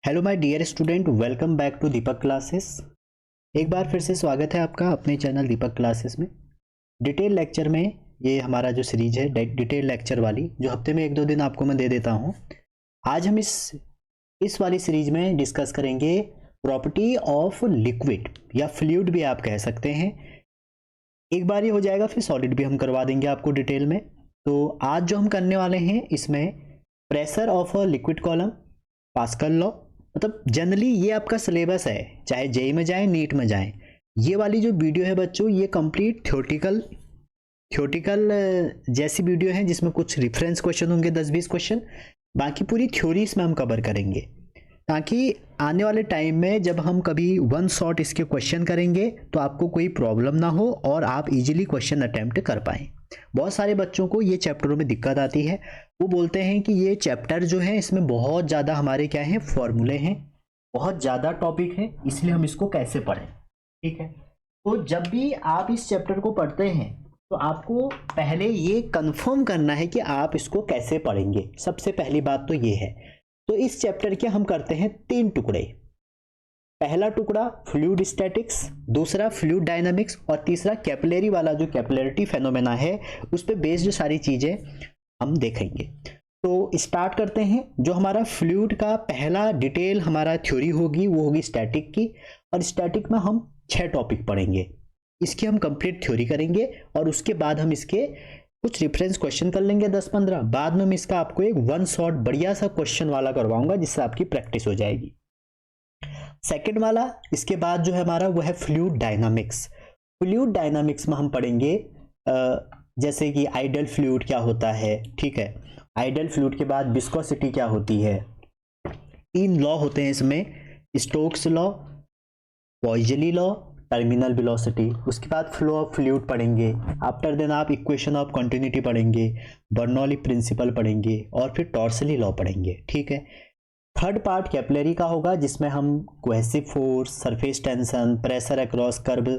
Hello my dear student, welcome back to Deepak classes. एक बार फिर से स्वागत है आपका अपने चैनल दीपक क्लासेस में। डिटेल लेक्चर में ये हमारा जो सीरीज है डिटेल लेक्चर वाली, जो हफ्ते में एक दो दिन आपको मैं दे देता हूँ। आज हम इस वाली सीरीज में डिस्कस करेंगे प्रॉपर्टी ऑफ लिक्विड या फ्लूइड भी आप कह सकते हैं। एक बार ये हो जाएगा फिर सॉलिड भी हम करवा देंगे आपको डिटेल में। तो आज जो हम करने वाले हैं इसमें pressure of a liquid column, pascal law, मतलब जनरली ये आपका सिलेबस है, चाहे जेई में जाए नीट में जाए। ये वाली जो वीडियो है बच्चों, ये कंप्लीट थ्योरेटिकल जैसी वीडियो है, जिसमें कुछ रेफरेंस क्वेश्चन होंगे 10-20 क्वेश्चन। बाकी पूरी थ्योरी इसमें हम कवर करेंगे, ताकि आने वाले टाइम में जब हम कभी वन शॉट इसके क्वेश्चन करेंगे तो आपको कोई प्रॉब्लम ना हो और आप इजीली क्वेश्चन अटेम्प्ट कर पाएँ। बहुत सारे बच्चों को ये चैप्टरों में दिक्कत आती है, वो बोलते हैं कि ये चैप्टर जो है इसमें बहुत ज़्यादा हमारे क्या है फॉर्मूले हैं, बहुत ज़्यादा टॉपिक है, इसलिए हम इसको कैसे पढ़ें। ठीक है, तो जब भी आप इस चैप्टर को पढ़ते हैं तो आपको पहले ये कंफर्म करना है कि आप इसको कैसे पढ़ेंगे। सबसे पहली बात तो ये है। तो इस चैप्टर के हम करते हैं 3 टुकड़े। पहला टुकड़ा फ्लूइड स्टैटिक्स, दूसरा फ्लूइड डायनामिक्स और तीसरा कैपिलरी वाला जो कैपिलरिटी फेनोमेना है उस पर बेस्ड सारी चीजें हम देखेंगे। तो स्टार्ट करते हैं। जो हमारा फ्लूइड का पहला डिटेल हमारा थ्योरी होगी वो होगी स्टैटिक की, और स्टैटिक में हम 6 टॉपिक पढ़ेंगे। इसकी हम कंप्लीट थ्योरी करेंगे और उसके बाद हम इसके कुछ रेफरेंस क्वेश्चन कर लेंगे 10-15। बाद में हम इसका आपको एक वन शॉट बढ़िया सा क्वेश्चन वाला करवाऊंगा, जिससे आपकी प्रैक्टिस हो जाएगी। सेकेंड वाला इसके बाद जो है हमारा वो है फ्लूइड डायनामिक्स। फ्लूइड डायनामिक्स में हम पढ़ेंगे जैसे कि आइडल फ्लूइड क्या होता है। ठीक है, आइडल फ्लूइड के बाद विस्कोसिटी क्या होती है। 3 लॉ होते हैं इसमें, Stokes law, Poiseuille law, terminal velocity. उसके बाद फ्लो ऑफ फ्लूइड पढ़ेंगे। आफ्टर देन आप इक्वेशन ऑफ कंटिन्यूटी पढ़ेंगे, बर्नौली प्रिंसिपल पढ़ेंगे और फिर टॉर्सली लॉ पढ़ेंगे। ठीक है, थर्ड पार्ट कैपिलरी का होगा, जिसमें हम cohesive force, surface tension, pressure across curve,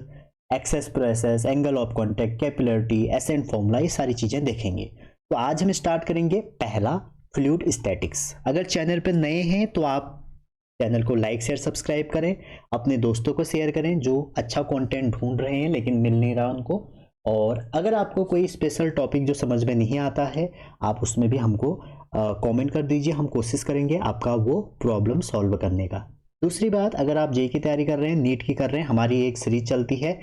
excess pressure, angle of contact, capillarity, ascent formula, ये सारी चीजें देखेंगे। तो आज हम स्टार्ट करेंगे पहला फ्लूइड स्टैटिक्स। अगर चैनल पर नए हैं तो आप चैनल को लाइक शेयर सब्सक्राइब करें, अपने दोस्तों को शेयर करें जो अच्छा कंटेंट ढूंढ रहे हैं लेकिन मिल नहीं रहा उनको। और अगर आपको कोई स्पेशल टॉपिक जो समझ में नहीं आता है, आप उसमें भी हमको कमेंट कर दीजिए, हम कोशिश करेंगे आपका वो प्रॉब्लम सॉल्व करने का। दूसरी बात, अगर आप जेई की तैयारी कर रहे हैं, नीट की कर रहे हैं, हमारी एक सीरीज चलती है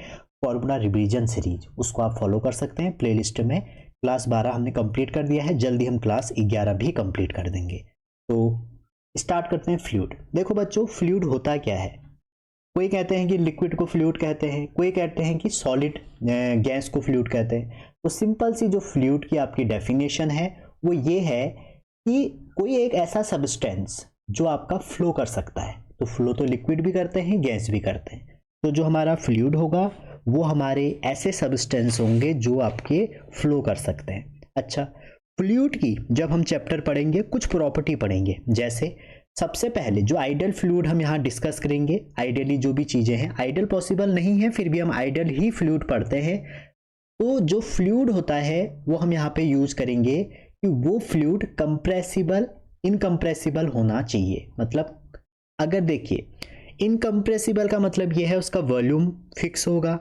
फॉर्मूला रिवीजन सीरीज, उसको आप फॉलो कर सकते हैं। प्लेलिस्ट में क्लास 12 हमने कंप्लीट कर दिया है, जल्दी हम क्लास 11 भी कंप्लीट कर देंगे। तो स्टार्ट करते हैं फ्लूइड। देखो बच्चों, फ्लूइड होता क्या है। कोई कहते हैं कि लिक्विड को फ्लूइड कहते हैं, कोई कहते हैं कि सॉलिड गैस को फ्लूइड कहते हैं। तो सिंपल सी जो फ्लूइड की आपकी डेफिनेशन है वो ये है कि कोई एक ऐसा सब्सटेंस जो आपका फ्लो कर सकता है। तो फ्लो तो लिक्विड भी करते हैं, गैस भी करते हैं। तो जो हमारा फ्लूइड होगा वो हमारे ऐसे सब्सटेंस होंगे जो आपके फ्लो कर सकते हैं। अच्छा, फ्लूइड की जब हम चैप्टर पढ़ेंगे कुछ प्रॉपर्टी पढ़ेंगे। जैसे सबसे पहले जो आइडल फ्लूइड हम यहाँ डिस्कस करेंगे। आइडियली जो भी चीजें हैं, आइडल पॉसिबल नहीं है फिर भी हम आइडल ही फ्लूइड पढ़ते हैं। तो जो फ्लूइड होता है वो हम यहाँ पे यूज करेंगे कि वो फ्लूइड कंप्रेसिबल, इनकंप्रेसिबल होना चाहिए। मतलब अगर देखिए, इनकंप्रेसिबल का मतलब ये है उसका वॉल्यूम फिक्स होगा,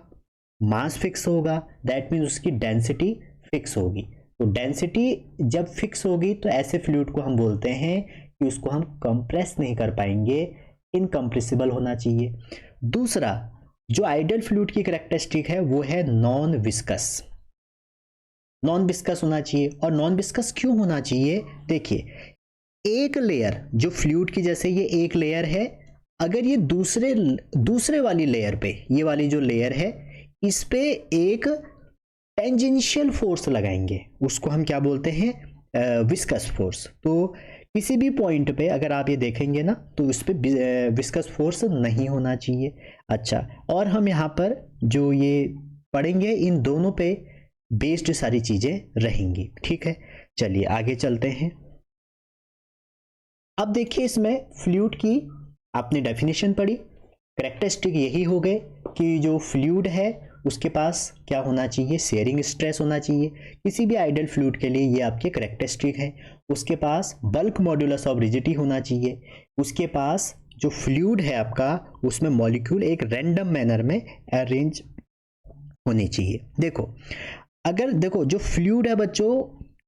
मास फिक्स होगा, दैट मीन्स उसकी डेंसिटी फिक्स होगी। तो डेंसिटी जब फिक्स होगी तो ऐसे फ्लूइड को हम बोलते हैं कि उसको हम कंप्रेस नहीं कर पाएंगे, इनकंप्रेसिबल होना चाहिए। दूसरा जो आइडल फ्लूइड की कैरेक्टरिस्टिक है वो है नॉन विस्कस। नॉन विस्कस होना चाहिए। और नॉन विस्कस क्यों होना चाहिए? देखिए, एक लेयर जो फ्लूइड की, जैसे ये एक लेयर है, अगर ये दूसरे वाली लेयर पे, ये वाली जो लेयर है इस पे एक टेंजेंशियल फोर्स लगाएंगे, उसको हम क्या बोलते हैं? Viscous force. तो किसी भी पॉइंट पे अगर आप ये देखेंगे ना तो उस पे विस्कस फोर्स नहीं होना चाहिए। अच्छा, और हम यहाँ पर जो ये पढ़ेंगे इन दोनों पे बेस्ड सारी चीजें रहेंगी। ठीक है, चलिए आगे चलते हैं। अब देखिए, इसमें फ्लूइड की आपने डेफिनेशन पढ़ी, कैरेक्टरिस्टिक यही हो गए कि जो फ्लूइड है उसके पास क्या होना चाहिए, शेयरिंग स्ट्रेस होना चाहिए। किसी भी आइडियल फ्लूइड के लिए ये आपके करैक्टरिस्टिक है। उसके पास बल्क मॉड्यूलस ऑफ रिजिडिटी होना चाहिए। उसके पास जो फ्लूइड है आपका उसमें मॉलिक्यूल एक रैंडम मैनर में अरेंज होनी चाहिए। देखो अगर देखो जो फ्लूइड है बच्चों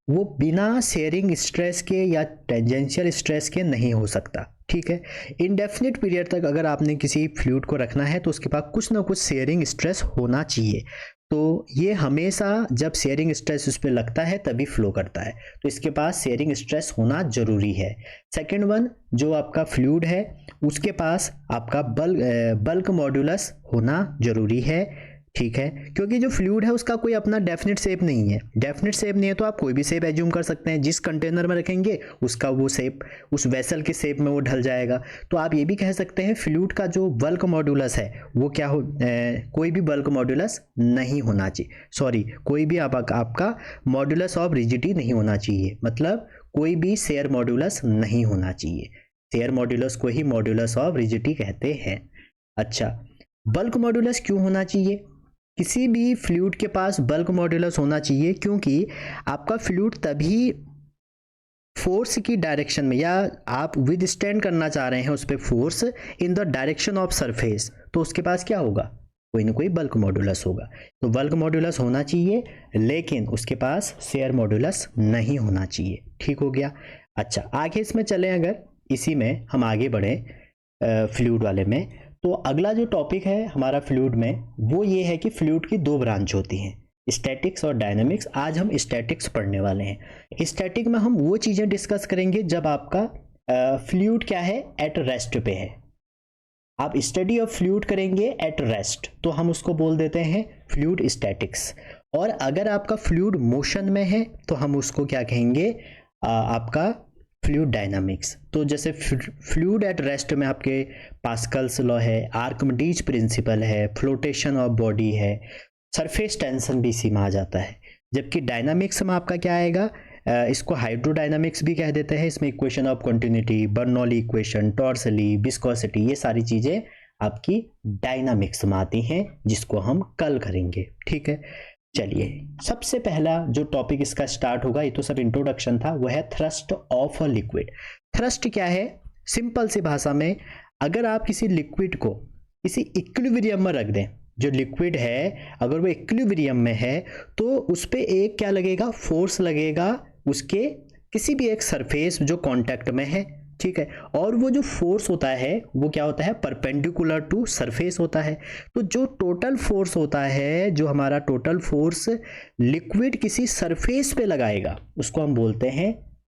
वो बिना शेयरिंग स्ट्रेस के या टेंजेंशियल स्ट्रेस के नहीं हो सकता, ठीक है। इंडेफिनिट पीरियड तक अगर आपने किसी फ्लूइड को रखना है तो उसके पास कुछ ना कुछ शेयरिंग स्ट्रेस होना चाहिए। तो ये हमेशा जब शेयरिंग स्ट्रेस उस पर लगता है तभी फ्लो करता है, तो इसके पास शेयरिंग स्ट्रेस होना जरूरी है। सेकेंड वन, जो आपका फ्लूइड है उसके पास आपका बल्क मॉड्यूलस होना जरूरी है, ठीक है। क्योंकि जो फ्लूइड है उसका कोई अपना डेफिनेट शेप नहीं है। डेफिनेट शेप नहीं है तो आप कोई भी शेप एज्यूम कर सकते हैं, जिस कंटेनर में रखेंगे उसका वो शेप उस वेसल के शेप में वो ढल जाएगा। तो आप ये भी कह सकते हैं फ्लूइड का जो बल्क मॉड्यूलस है वो क्या हो, कोई भी बल्क मॉड्यूलस नहीं होना चाहिए, सॉरी कोई भी आपका मॉड्यूलस ऑफ रिजिडिटी नहीं होना चाहिए, मतलब कोई भी शेयर मॉड्यूलस नहीं होना चाहिए। शेयर मॉड्यूलस को ही मॉड्यूलस ऑफ रिजिडिटी कहते हैं। अच्छा, बल्क मॉड्यूलस क्यों होना चाहिए? किसी भी फ्लूइड के पास बल्क मॉड्यूलस होना चाहिए क्योंकि आपका फ्लूइड तभी फोर्स की डायरेक्शन में, या आप विदस्टैंड करना चाह रहे हैं उस पर force in the direction of surface, तो उसके पास क्या होगा, कोई ना कोई बल्क मॉड्यूलस होगा। तो बल्क मॉड्यूलस होना चाहिए लेकिन उसके पास शेयर मॉड्यूलस नहीं होना चाहिए, ठीक हो गया। अच्छा, आगे इसमें चलें, अगर इसी में हम आगे बढ़ें फ्लूइड वाले में, तो अगला जो टॉपिक है हमारा फ्लूइड में वो ये है कि फ्लूइड की दो ब्रांच होती हैं, स्टैटिक्स और डायनामिक्स। आज हम स्टैटिक्स पढ़ने वाले हैं। स्टैटिक में हम वो चीज़ें डिस्कस करेंगे जब आपका फ्लूइड क्या है, एट रेस्ट पे है। आप स्टडी ऑफ फ्लूइड करेंगे एट रेस्ट तो हम उसको बोल देते हैं फ्लूइड स्टैटिक्स। और अगर आपका फ्लूइड मोशन में है तो हम उसको क्या कहेंगे, आपका फ्लूइड डायनामिक्स। तो जैसे फ्लूइड एट रेस्ट में आपके पास्कल्स लॉ है, आर्किमिडीज प्रिंसिपल है, फ्लोटेशन ऑफ बॉडी है, सरफेस टेंशन भी इसी में आ जाता है। जबकि डायनामिक्स में आपका क्या आएगा, इसको हाइड्रोडायनामिक्स भी कह देते हैं। इसमें equation of continuity, Bernoulli equation, Torricelli, viscosity, ये सारी चीज़ें आपकी डायनामिक्स में आती हैं जिसको हम कल करेंगे, ठीक है। चलिए, सबसे पहला जो टॉपिक इसका स्टार्ट होगा, ये तो सब इंट्रोडक्शन था, वह है thrust of a liquid. Thrust क्या है, सिंपल सी भाषा में अगर आप किसी लिक्विड को किसी इक्विलिब्रियम में रख दें, जो लिक्विड है अगर वो इक्विलिब्रियम में है तो उस पर एक क्या लगेगा, फोर्स लगेगा उसके किसी भी एक सरफेस जो कांटेक्ट में है, ठीक है। और वो जो फोर्स होता है वो क्या होता है, परपेंडिकुलर टू सरफेस होता है। तो जो टोटल फोर्स होता है, जो हमारा टोटल फोर्स लिक्विड किसी सरफेस पे लगाएगा उसको हम बोलते हैं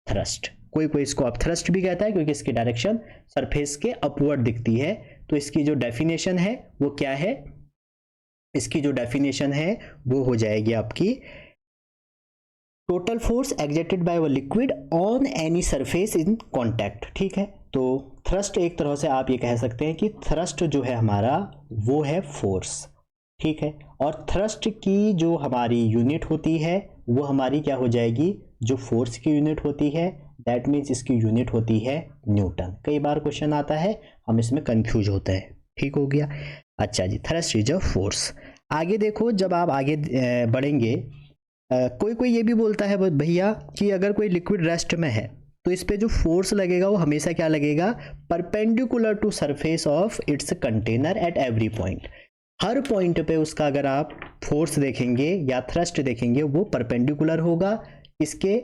थ्रस्ट। कोई कोई इसको आप थ्रस्ट भी कहता है क्योंकि इसकी डायरेक्शन सरफेस के अपवर्ड दिखती है। तो इसकी जो डेफिनेशन है वो क्या है, इसकी जो डेफिनेशन है वो हो जाएगी आपकी total force exerted by a liquid on any surface in contact, ठीक है। तो थ्रस्ट एक तरह से आप ये कह सकते हैं कि थ्रस्ट जो है हमारा वो है फोर्स, ठीक है। और थ्रस्ट की जो हमारी यूनिट होती है वो हमारी क्या हो जाएगी, जो फोर्स की यूनिट होती है दैट मीन्स इसकी यूनिट होती है न्यूटन। कई बार क्वेश्चन आता है, हम इसमें कंफ्यूज होते हैं, ठीक हो गया। अच्छा जी, थ्रस्ट इज अ फोर्स। आगे देखो, जब आप आगे बढ़ेंगे, कोई कोई ये भी बोलता है भैया कि अगर कोई लिक्विड रेस्ट में है तो इस पे जो फोर्स लगेगा वो हमेशा क्या लगेगा, perpendicular to surface of its container at every point. हर पॉइंट पे उसका अगर आप फोर्स देखेंगे या थ्रस्ट देखेंगे वो परपेंडिकुलर होगा इसके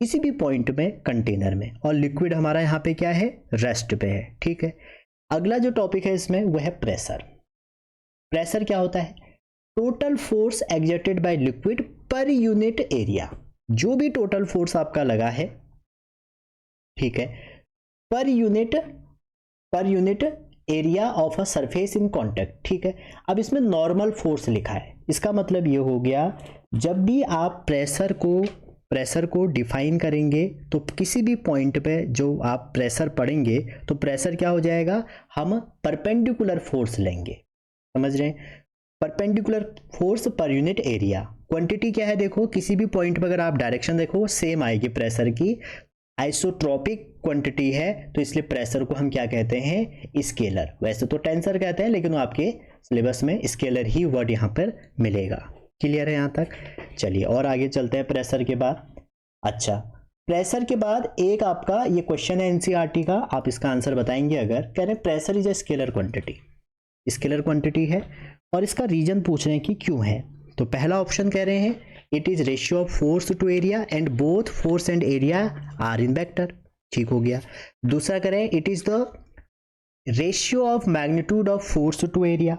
किसी भी पॉइंट में कंटेनर में। और लिक्विड हमारा यहाँ पे क्या है, रेस्ट पे है, ठीक है। अगला जो टॉपिक है इसमें वह है प्रेशर। प्रेशर क्या होता है, total force exerted by liquid per unit area. जो भी टोटल फोर्स आपका लगा है, ठीक है, per unit area of a surface in contact, ठीक है। अब इसमें नॉर्मल फोर्स लिखा है, इसका मतलब ये हो गया जब भी आप प्रेशर को डिफाइन करेंगे तो किसी भी पॉइंट पे जो आप प्रेशर पढ़ेंगे तो प्रेशर क्या हो जाएगा, हम परपेंडिकुलर फोर्स लेंगे, समझ रहे हैं, perpendicular force per unit area. Quantity क्या है, देखो किसी भी पॉइंट पर अगर आप डायरेक्शन देखो वो सेम आएगी प्रेशर की। आइसोट्रोपिक क्वांटिटी है तो इसलिए प्रेशर को हम क्या कहते हैं, स्केलर। वैसे तो टेंसर कहते हैं लेकिन वो आपके सिलेबस में स्केलर ही वर्ड यहाँ पर मिलेगा। क्लियर है यहाँ तक? चलिए और आगे चलते हैं प्रेशर के बाद। अच्छा, प्रेशर के बाद एक आपका ये क्वेश्चन है एनसीईआरटी का, आप इसका आंसर बताएंगे। अगर कह रहे हैं pressure is a scalar quantity, scalar quantity है और इसका रीजन पूछ रहे हैं कि क्यों है। तो पहला ऑप्शन कह रहे हैं it is ratio of force to area and both force and area are in vector, ठीक हो गया। दूसरा कह रहे हैं it is the ratio of magnitude of force to area,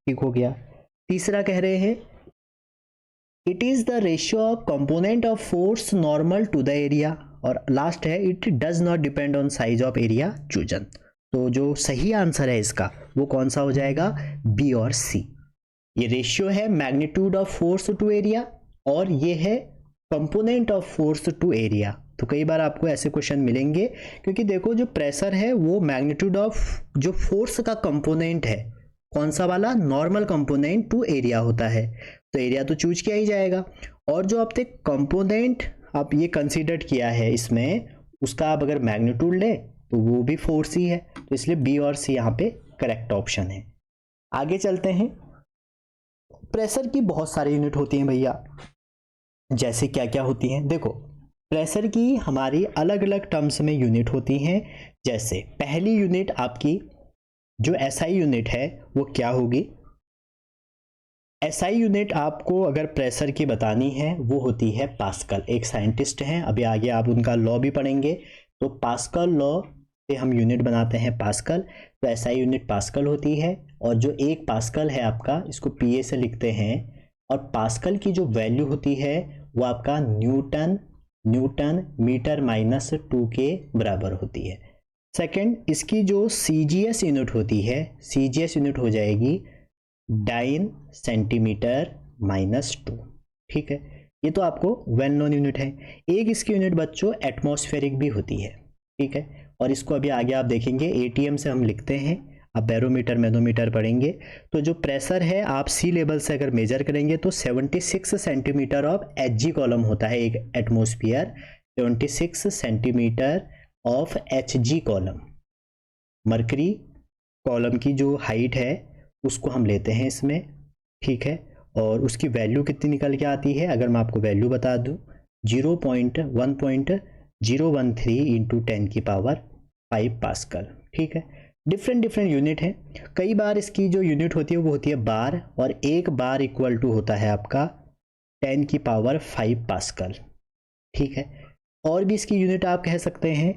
ठीक हो गया। तीसरा कह रहे हैं it is the ratio of component of force normal to the area, और लास्ट है it does not depend on size of area chosen. तो जो सही आंसर है इसका वो कौन सा हो जाएगा? बी और सी। ये रेशियो है magnitude of force to area और ये है component of force to area. तो कई बार आपको ऐसे क्वेश्चन मिलेंगे, क्योंकि देखो जो प्रेशर है वो मैग्नीट्यूड ऑफ जो फोर्स का कंपोनेंट है, कौन सा वाला? नॉर्मल कंपोनेंट टू एरिया होता है, तो एरिया तो चूज किया ही जाएगा। और जो आपने कंपोनेंट आप ये कंसीडर किया है इसमें, उसका आप अगर मैग्नीट्यूड ले तो वो भी फोर्स ही है, तो इसलिए बी और सी यहाँ पे करेक्ट ऑप्शन है। आगे चलते हैं। प्रेशर की बहुत सारी यूनिट होती हैं भैया, जैसे क्या क्या होती हैं? देखो प्रेशर की हमारी अलग अलग टर्म्स में यूनिट होती हैं। जैसे पहली यूनिट आपकी जो एसआई यूनिट है वो क्या होगी? एसआई यूनिट आपको अगर प्रेशर की बतानी है वो होती है पास्कल। एक साइंटिस्ट हैं, अभी आगे आप उनका लॉ भी पढ़ेंगे, तो पास्कल लॉ से हम यूनिट बनाते हैं पास्कल। तो एसआई यूनिट पास्कल होती है, और जो एक पास्कल है आपका, इसको पीए से लिखते हैं, और पास्कल की जो वैल्यू होती है वो आपका न्यूटन मीटर माइनस 2 के बराबर होती है। सेकंड, इसकी जो सीजीएस यूनिट होती है, सीजीएस यूनिट हो जाएगी डाइन सेंटीमीटर माइनस 2, ठीक है। ये तो आपको वेल नोन यूनिट है। एक इसकी यूनिट बच्चों एटमॉस्फेरिक भी होती है, ठीक है, और इसको अभी आगे आप देखेंगे एटीएम से हम लिखते हैं। आप बैरोमीटर मैनोमीटर पढ़ेंगे तो जो प्रेशर है आप सी लेवल से अगर मेजर करेंगे तो 76 सेंटीमीटर ऑफ एचजी कॉलम होता है एक atmosphere, 76 centimetre of Hg column. Mercury column की जो हाइट है उसको हम लेते हैं इसमें, ठीक है, और उसकी वैल्यू कितनी निकल के आती है अगर मैं आपको वैल्यू बता दूं, 1.013 इंटू 10 की पावर 5 पास्कल, ठीक है। डिफरेंट यूनिट है। कई बार इसकी जो यूनिट होती है वो होती है बार, और एक बार इक्वल टू होता है आपका 10 की पावर 5 पास्कल, ठीक है। और भी इसकी यूनिट आप कह सकते हैं,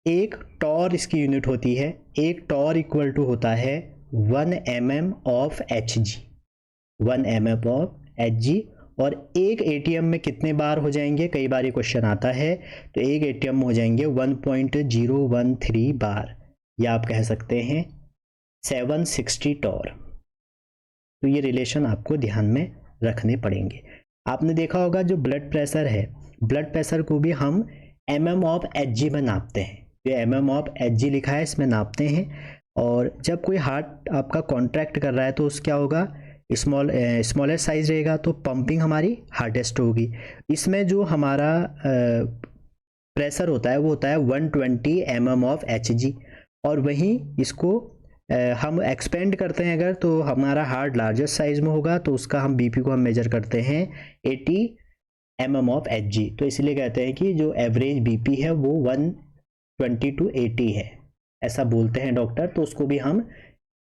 एक टॉर इसकी यूनिट होती है, एक टॉर इक्वल टू होता है 1 mm of Hg, 1 mm of Hg। और एक एटीएम में कितने बार हो जाएंगे, कई बार ये क्वेश्चन आता है, तो एक एटीएम में हो जाएंगे 1.013 बार, या आप कह सकते हैं 760 टॉर। तो ये रिलेशन आपको ध्यान में रखने पड़ेंगे। आपने देखा होगा जो ब्लड प्रेशर है, ब्लड प्रेशर को भी हम mm ऑफ Hg में नापते हैं। जो mm ऑफ Hg लिखा है इसमें नापते हैं, और जब कोई हार्ट आपका कॉन्ट्रैक्ट कर रहा है तो उस क्या होगा, स्मॉलेस्ट साइज रहेगा, तो पंपिंग हमारी हार्डेस्ट होगी। इसमें जो हमारा प्रेशर होता है वो होता है 120 mm ऑफ Hg, और वहीं इसको हम एक्सपेंड करते हैं अगर, तो हमारा हार्ट लार्जेस्ट साइज में होगा, तो उसका हम बीपी को हम मेजर करते हैं 80 mm ऑफ Hg। तो इसलिए कहते हैं कि जो एवरेज बीपी है वो 120 to 80 है, ऐसा बोलते हैं डॉक्टर। तो उसको भी हम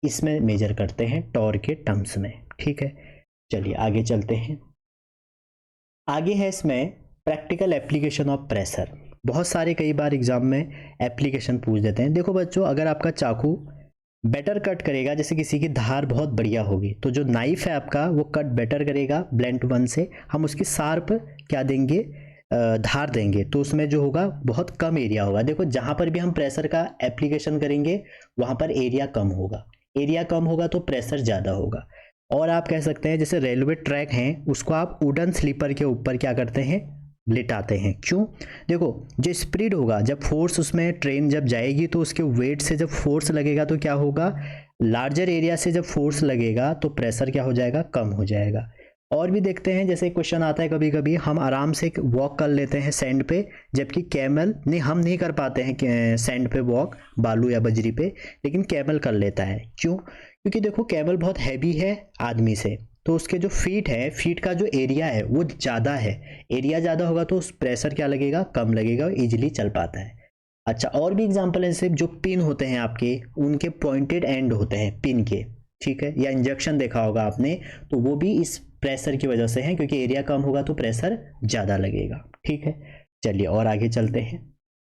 इसमें मेजर करते हैं टॉर के टर्म्स में, ठीक है। चलिए आगे चलते हैं। आगे है इसमें प्रैक्टिकल एप्लीकेशन ऑफ प्रेशर। बहुत सारे कई बार एग्जाम में एप्लीकेशन पूछ देते हैं। देखो बच्चों, अगर आपका चाकू बेटर कट करेगा, जैसे किसी की धार बहुत बढ़िया होगी, तो जो नाइफ है आपका वो कट बेटर करेगा ब्लंट वन से, हम उसकी शार्प क्या देंगे, धार देंगे, तो उसमें जो होगा बहुत कम एरिया होगा। देखो जहां पर भी हम प्रेशर का एप्लीकेशन करेंगे वहां पर एरिया कम होगा, एरिया कम होगा तो प्रेशर ज़्यादा होगा। और आप कह सकते हैं जैसे रेलवे ट्रैक हैं उसको आप वुडन स्लीपर के ऊपर क्या करते हैं, लिटाते हैं। क्यों? देखो जो स्पीड होगा, जब फोर्स उसमें ट्रेन जब जाएगी तो उसके वेट से जब फोर्स लगेगा तो क्या होगा, लार्जर एरिया से जब फोर्स लगेगा तो प्रेशर क्या हो जाएगा, कम हो जाएगा। और भी देखते हैं, जैसे क्वेश्चन आता है कभी कभी हम आराम से वॉक कर लेते हैं सैंड पे, जबकि कैमल नहीं, हम नहीं कर पाते हैं सैंड पे वॉक, बालू या बजरी पे, लेकिन कैमल कर लेता है। क्यों? क्योंकि देखो कैमल बहुत हैवी है आदमी से, तो उसके जो फीट है, फीट का जो एरिया है वो ज़्यादा है, एरिया ज़्यादा होगा तो उस प्रेशर क्या लगेगा, कम लगेगा, ईजिली चल पाता है। अच्छा, और भी एग्जांपल है, जैसे जो पिन होते हैं आपके, उनके पॉइंटेड एंड होते हैं पिन के, ठीक है, या इंजेक्शन देखा होगा आपने, तो वो भी इस प्रेशर की वजह से है, क्योंकि एरिया कम होगा तो प्रेशर ज़्यादा लगेगा। ठीक है, चलिए और आगे चलते हैं।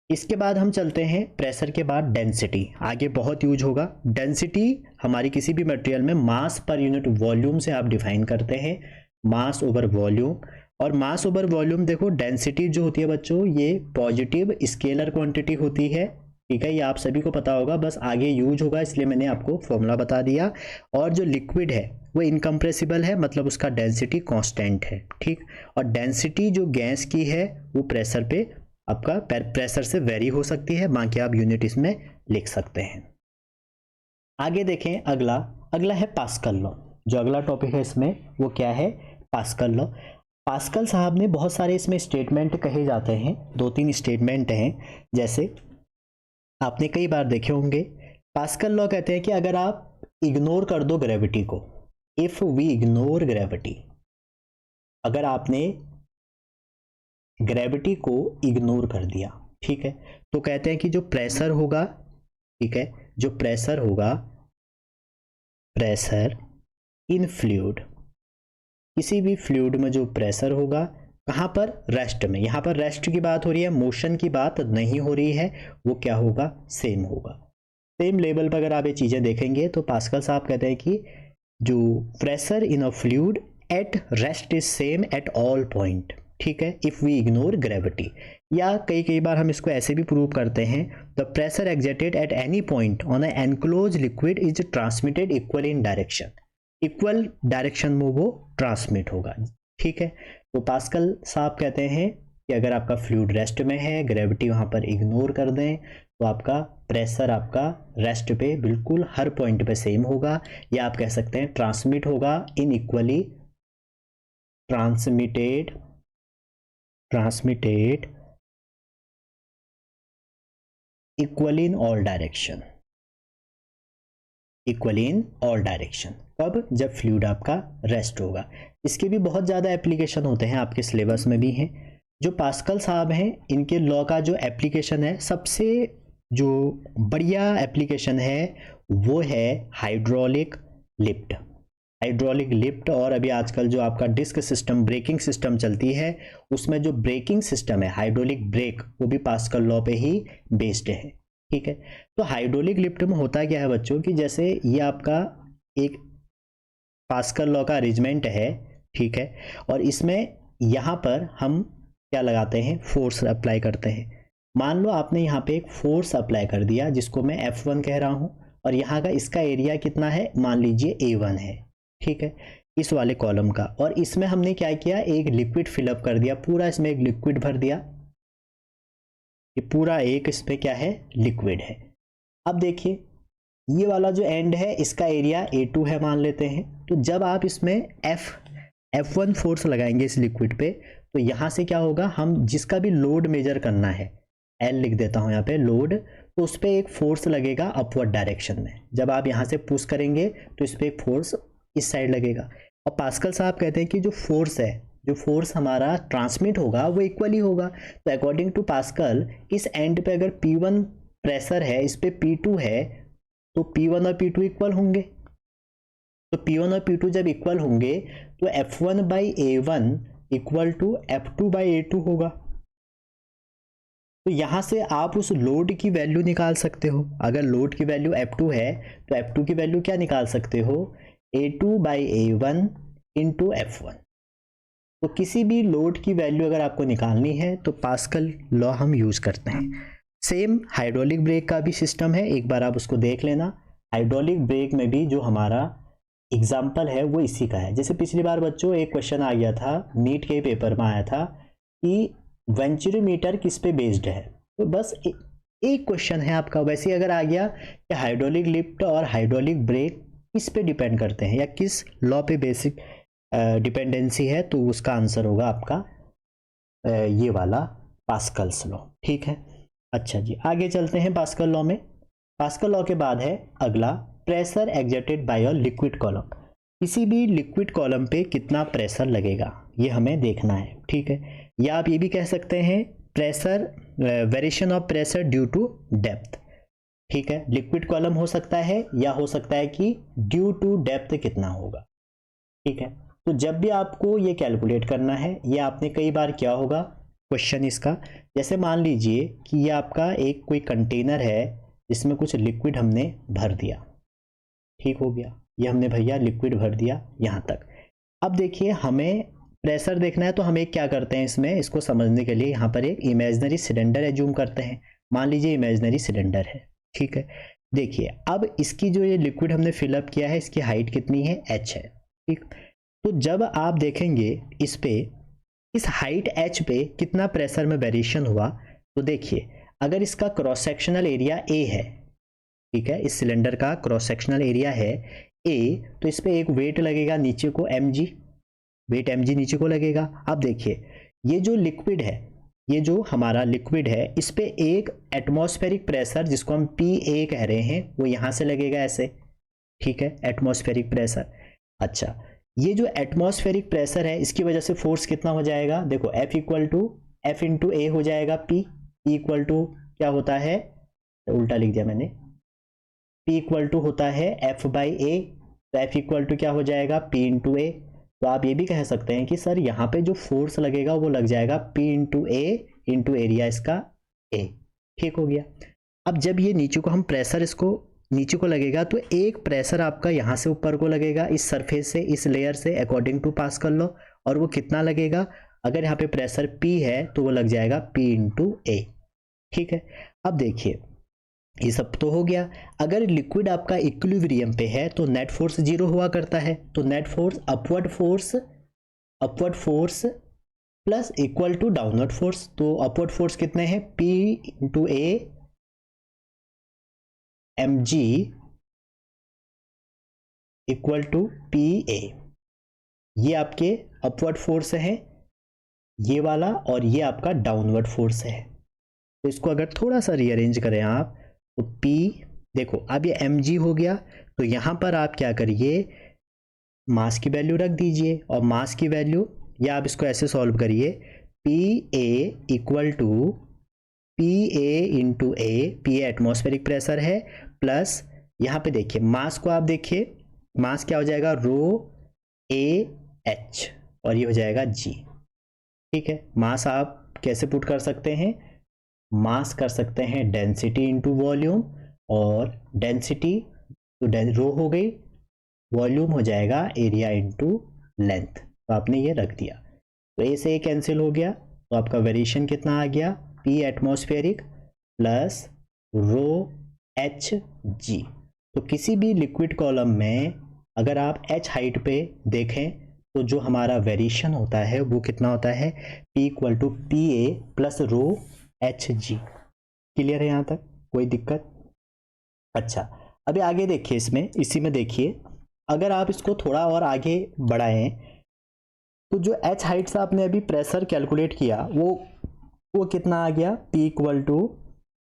इसके बाद हम चलते हैं प्रेशर के बाद डेंसिटी, आगे बहुत यूज होगा। डेंसिटी हमारी किसी भी मटेरियल में मास पर यूनिट वॉल्यूम से आप डिफाइन करते हैं, मास ओवर वॉल्यूम। और मास ओवर वॉल्यूम देखो, डेंसिटी जो होती है बच्चों, ये पॉजिटिव स्केलर क्वांटिटी होती है। ठीक है, ये आप सभी को पता होगा, बस आगे यूज होगा इसलिए मैंने आपको फॉर्मूला बता दिया। और जो लिक्विड है वो इनकम्प्रेसिबल है, मतलब उसका डेंसिटी कांस्टेंट है। ठीक, और डेंसिटी जो गैस की है वो प्रेशर पे आपका प्रेशर से वेरी हो सकती है, बाकी आप यूनिट इसमें लिख सकते हैं। आगे देखें, अगला है पास्कल लॉ। जो अगला टॉपिक है इसमें वो क्या है, पास्कल लॉ। पास्कल साहब ने बहुत सारे इसमें स्टेटमेंट कहे जाते हैं, 2-3 स्टेटमेंट हैं, जैसे आपने कई बार देखे होंगे। पास्कल लॉ कहते हैं कि अगर आप इग्नोर कर दो ग्रेविटी को, इफ वी इग्नोर ग्रेविटी, अगर आपने ग्रेविटी को इग्नोर कर दिया, ठीक है, तो कहते हैं कि जो प्रेशर होगा, ठीक है, जो प्रेशर होगा, प्रेशर इन फ्लूइड, किसी भी फ्लूइड में जो प्रेशर होगा, कहाँ पर, रेस्ट में, यहाँ पर रेस्ट की बात हो रही है, मोशन की बात नहीं हो रही है, वो क्या होगा, सेम होगा। सेम लेवल पर अगर आप ये चीज़ें देखेंगे तो पास्कल साहब कहते हैं कि जो pressure in a fluid at rest is same at all point. ठीक है, इफ वी इग्नोर ग्रेविटी, या कई बार हम इसको ऐसे भी प्रूव करते हैं, the pressure exerted at any point on a enclose liquid is transmitted equal in direction, equal direction में वो ट्रांसमिट होगा। ठीक है, तो पास्कल साहब कहते हैं कि अगर आपका फ्लूइड रेस्ट में है, ग्रेविटी वहां पर इग्नोर कर दें, तो आपका प्रेशर आपका रेस्ट पे बिल्कुल हर पॉइंट पे सेम होगा, या आप कह सकते हैं ट्रांसमिट होगा in equally, transmitted equal in all direction, equal in all direction. कब, जब फ्लूइड आपका रेस्ट होगा। इसके भी बहुत ज़्यादा एप्लीकेशन होते हैं, आपके सिलेबस में भी हैं। जो पास्कल साहब हैं, इनके लॉ का जो एप्लीकेशन है, सबसे जो बढ़िया एप्लीकेशन है वो है हाइड्रोलिक लिफ्ट, हाइड्रोलिक लिफ्ट। और अभी आजकल जो आपका डिस्क सिस्टम, ब्रेकिंग सिस्टम चलती है, उसमें जो ब्रेकिंग सिस्टम है, हाइड्रोलिक ब्रेक, वो भी पास्कल लॉ पे ही बेस्ड है। ठीक है, तो हाइड्रोलिक लिफ्ट में होता क्या है बच्चों कि जैसे ये आपका एक पास्कल लॉ का अरेंजमेंट है, ठीक है, और इसमें यहाँ पर हम क्या लगाते हैं, फोर्स अप्लाई करते हैं। मान लो आपने यहाँ पे एक फोर्स अप्लाई कर दिया, जिसको मैं F1 कह रहा हूँ, और यहाँ का इसका एरिया कितना है, मान लीजिए A1 है। ठीक है, इस वाले कॉलम का, और इसमें हमने क्या किया, एक लिक्विड फिलअप कर दिया पूरा, इसमें एक लिक्विड भर दिया, ये पूरा एक इसमें क्या है, लिक्विड है। अब देखिए ये वाला जो एंड है, इसका एरिया A2 है मान लेते हैं। तो जब आप इसमें F1 फोर्स लगाएंगे इस लिक्विड पे, तो यहाँ से क्या होगा, हम जिसका भी लोड मेजर करना है, L लिख देता हूँ यहाँ पे, लोड, तो उस पर एक फोर्स लगेगा अपवर्ड डायरेक्शन में। जब आप यहाँ से पुश करेंगे तो इस पर एक फोर्स इस साइड लगेगा। और पास्कल साहब कहते हैं कि जो फोर्स है, जो फोर्स हमारा ट्रांसमिट होगा वो इक्वली होगा। तो अकॉर्डिंग टू पास्कल, इस एंड पे अगर P1 प्रेशर है, इस पे P2 है, तो P1 और P2 इक्वल होंगे। तो P1 और P2 जब इक्वल होंगे तो F1 by A1 equal to F2 by A2 होगा। तो यहाँ से आप उस लोड की वैल्यू निकाल सकते हो। अगर लोड की वैल्यू F2 है तो F2 की वैल्यू क्या निकाल सकते हो, A2 by A1 into F1। तो किसी भी लोड की वैल्यू अगर आपको निकालनी है तो पास्कल लॉ हम यूज करते हैं। सेम हाइड्रोलिक ब्रेक का भी सिस्टम है, एक बार आप उसको देख लेना। हाइड्रोलिक ब्रेक में भी जो हमारा एग्जाम्पल है वो इसी का है। जैसे पिछली बार बच्चों एक क्वेश्चन आ गया था, नीट के पेपर में आया था कि वेंचुरीमीटर किस पे बेस्ड है, तो बस एक क्वेश्चन है आपका। वैसे अगर आ गया कि हाइड्रोलिक लिफ्ट और हाइड्रोलिक ब्रेक किस पे डिपेंड करते हैं या किस लॉ पे बेसिक डिपेंडेंसी है, तो उसका आंसर होगा आपका ये वाला पास्कल्स लॉ। ठीक है, अच्छा जी, आगे चलते हैं पास्कल लॉ में। पास्कल लॉ के बाद है अगला pressure exerted bye a liquid column, किसी भी लिक्विड कॉलम पे कितना प्रेशर लगेगा ये हमें देखना है, ठीक है। या आप ये भी कह सकते हैं pressure, variation of pressure due to depth, ठीक है। लिक्विड कॉलम हो सकता है या हो सकता है कि ड्यू टू डेप्थ कितना होगा, ठीक है। तो जब भी आपको ये कैलकुलेट करना है, ये आपने कई बार किया होगा क्वेश्चन इसका, जैसे मान लीजिए कि ये आपका एक कोई कंटेनर है जिसमें कुछ लिक्विड हमने भर दिया, ठीक हो गया, ये हमने भैया लिक्विड भर दिया यहाँ तक। अब देखिए हमें प्रेशर देखना है, तो हम एक क्या करते हैं इसमें, इसको समझने के लिए यहाँ पर एक इमेजिनरी सिलेंडर एज्यूम करते हैं। मान लीजिए इमेजिनरी सिलेंडर है, ठीक है। देखिए अब इसकी जो ये लिक्विड हमने फिलअप किया है, इसकी हाइट कितनी है, h है, ठीक। तो जब आप देखेंगे इस पे, इस हाइट h पे कितना प्रेशर में वेरिएशन हुआ, तो देखिए अगर इसका क्रॉस सेक्शनल एरिया a है, ठीक है, इस सिलेंडर का क्रॉस सेक्शनल एरिया है a, तो इस पे एक वेट लगेगा नीचे को mg, वेट mg नीचे को लगेगा। अब देखिए ये जो लिक्विड है, ये जो हमारा लिक्विड है, इस पे एक एटमॉस्फेरिक प्रेशर जिसको हम PA कह रहे हैं वो यहाँ से लगेगा ऐसे, ठीक है, एटमॉस्फेरिक प्रेशर। अच्छा, ये जो एटमॉस्फेरिक प्रेशर है इसकी वजह से फोर्स कितना हो जाएगा, देखो F equal to F into A हो जाएगा, P इक्वल टू क्या होता है, तो उल्टा लिख दिया मैंने, P इक्वल टू होता है F बाई ए, तो F इक्वल टू क्या हो जाएगा, P इंटू ए। तो आप ये भी कह सकते हैं कि सर यहाँ पे जो फोर्स लगेगा वो लग जाएगा P इंटू ए इंटू एरिया इसका A, ठीक हो गया। अब जब ये नीचे को हम प्रेशर इसको नीचे को लगेगा, तो एक प्रेशर आपका यहाँ से ऊपर को लगेगा, इस सरफेस से, इस लेयर से अकॉर्डिंग टू पास कर लो, और वो कितना लगेगा, अगर यहाँ पे प्रेशर P है तो वो लग जाएगा P इंटू ए, ठीक है। अब देखिए ये सब तो हो गया। अगर लिक्विड आपका इक्विलिब्रियम पे है तो नेट फोर्स जीरो हुआ करता है, तो net force upward force plus equal to downward force. तो अपवर्ड फोर्स कितने हैं, P into A mg equal to PA, ये आपके अपवर्ड फोर्स है ये वाला, और ये आपका डाउनवर्ड फोर्स है। तो इसको अगर थोड़ा सा रीअरेंज करें आप, तो P, देखो अब ये mg हो गया, तो यहाँ पर आप क्या करिए, मास की वैल्यू रख दीजिए, और मास की वैल्यू, या आप इसको ऐसे सॉल्व करिए, PA equal to PA into A, PA atmospheric pressure है, प्लस यहाँ पे देखिए मास को आप देखिए, मास क्या हो जाएगा, रो AH, और ये हो जाएगा G, ठीक है। मास आप कैसे पुट कर सकते हैं, मास कर सकते हैं डेंसिटी इंटू वॉल्यूम, और डेंसिटी तो रो हो गई, वॉल्यूम हो जाएगा एरिया इंटू लेंथ, तो आपने ये रख दिया, तो ए से कैंसिल हो गया, तो आपका वेरिएशन कितना आ गया, P atmospheric plus rho HG। तो किसी भी लिक्विड कॉलम में अगर आप H हाइट पे देखें तो जो हमारा वेरिएशन होता है वो कितना होता है, P equal to PA plus rho HG। Clear है यहाँ तक, कोई दिक्कत। अच्छा, अभी आगे देखिए, इसमें इसी में देखिए, अगर आप इसको थोड़ा और आगे बढ़ाएं तो जो H हाइट से आपने अभी प्रेशर कैलकुलेट किया वो कितना आ गया, P equal to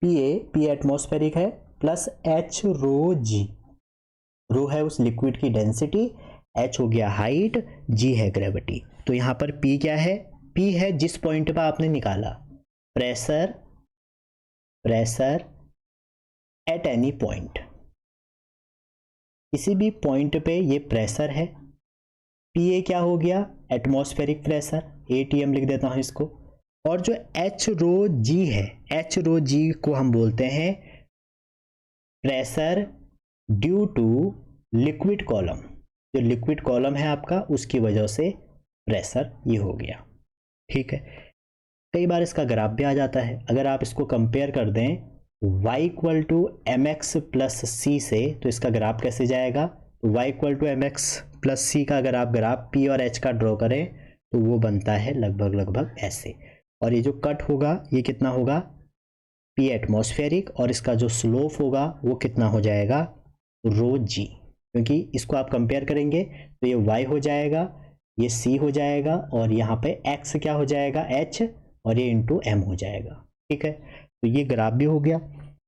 P atmospheric है plus H rho G, rho है उस लिक्विड की डेंसिटी, H हो गया हाइट, G है ग्रेविटी। तो यहाँ पर P क्या है, P है जिस पॉइंट पर आपने निकाला प्रेशर एट एनी पॉइंट, किसी भी पॉइंट पे ये प्रेशर है। PA क्या हो गया, एटमॉस्फेरिक प्रेशर, ATM लिख देता हूँ इसको, और जो H रो G है, H रो G को हम बोलते हैं pressure due to liquid column, जो लिक्विड कॉलम है आपका उसकी वजह से प्रेशर ये हो गया, ठीक है। कई बार इसका ग्राफ भी आ जाता है, अगर आप इसको कंपेयर कर दें y equal to mx plus C से, तो इसका ग्राफ कैसे जाएगा, तो y equal to mx plus C का अगर आप ग्राफ P और H का ड्रॉ करें तो वो बनता है लगभग ऐसे, और ये जो कट होगा ये कितना होगा, P एटमॉस्फेरिक, और इसका जो स्लोप होगा वो कितना हो जाएगा, रो G, क्योंकि इसको आप कंपेयर करेंगे तो ये y हो जाएगा, ये c हो जाएगा, और यहाँ पे x क्या हो जाएगा, h, और ये इंटू m हो जाएगा, ठीक है। तो ये ग्राफ भी हो गया।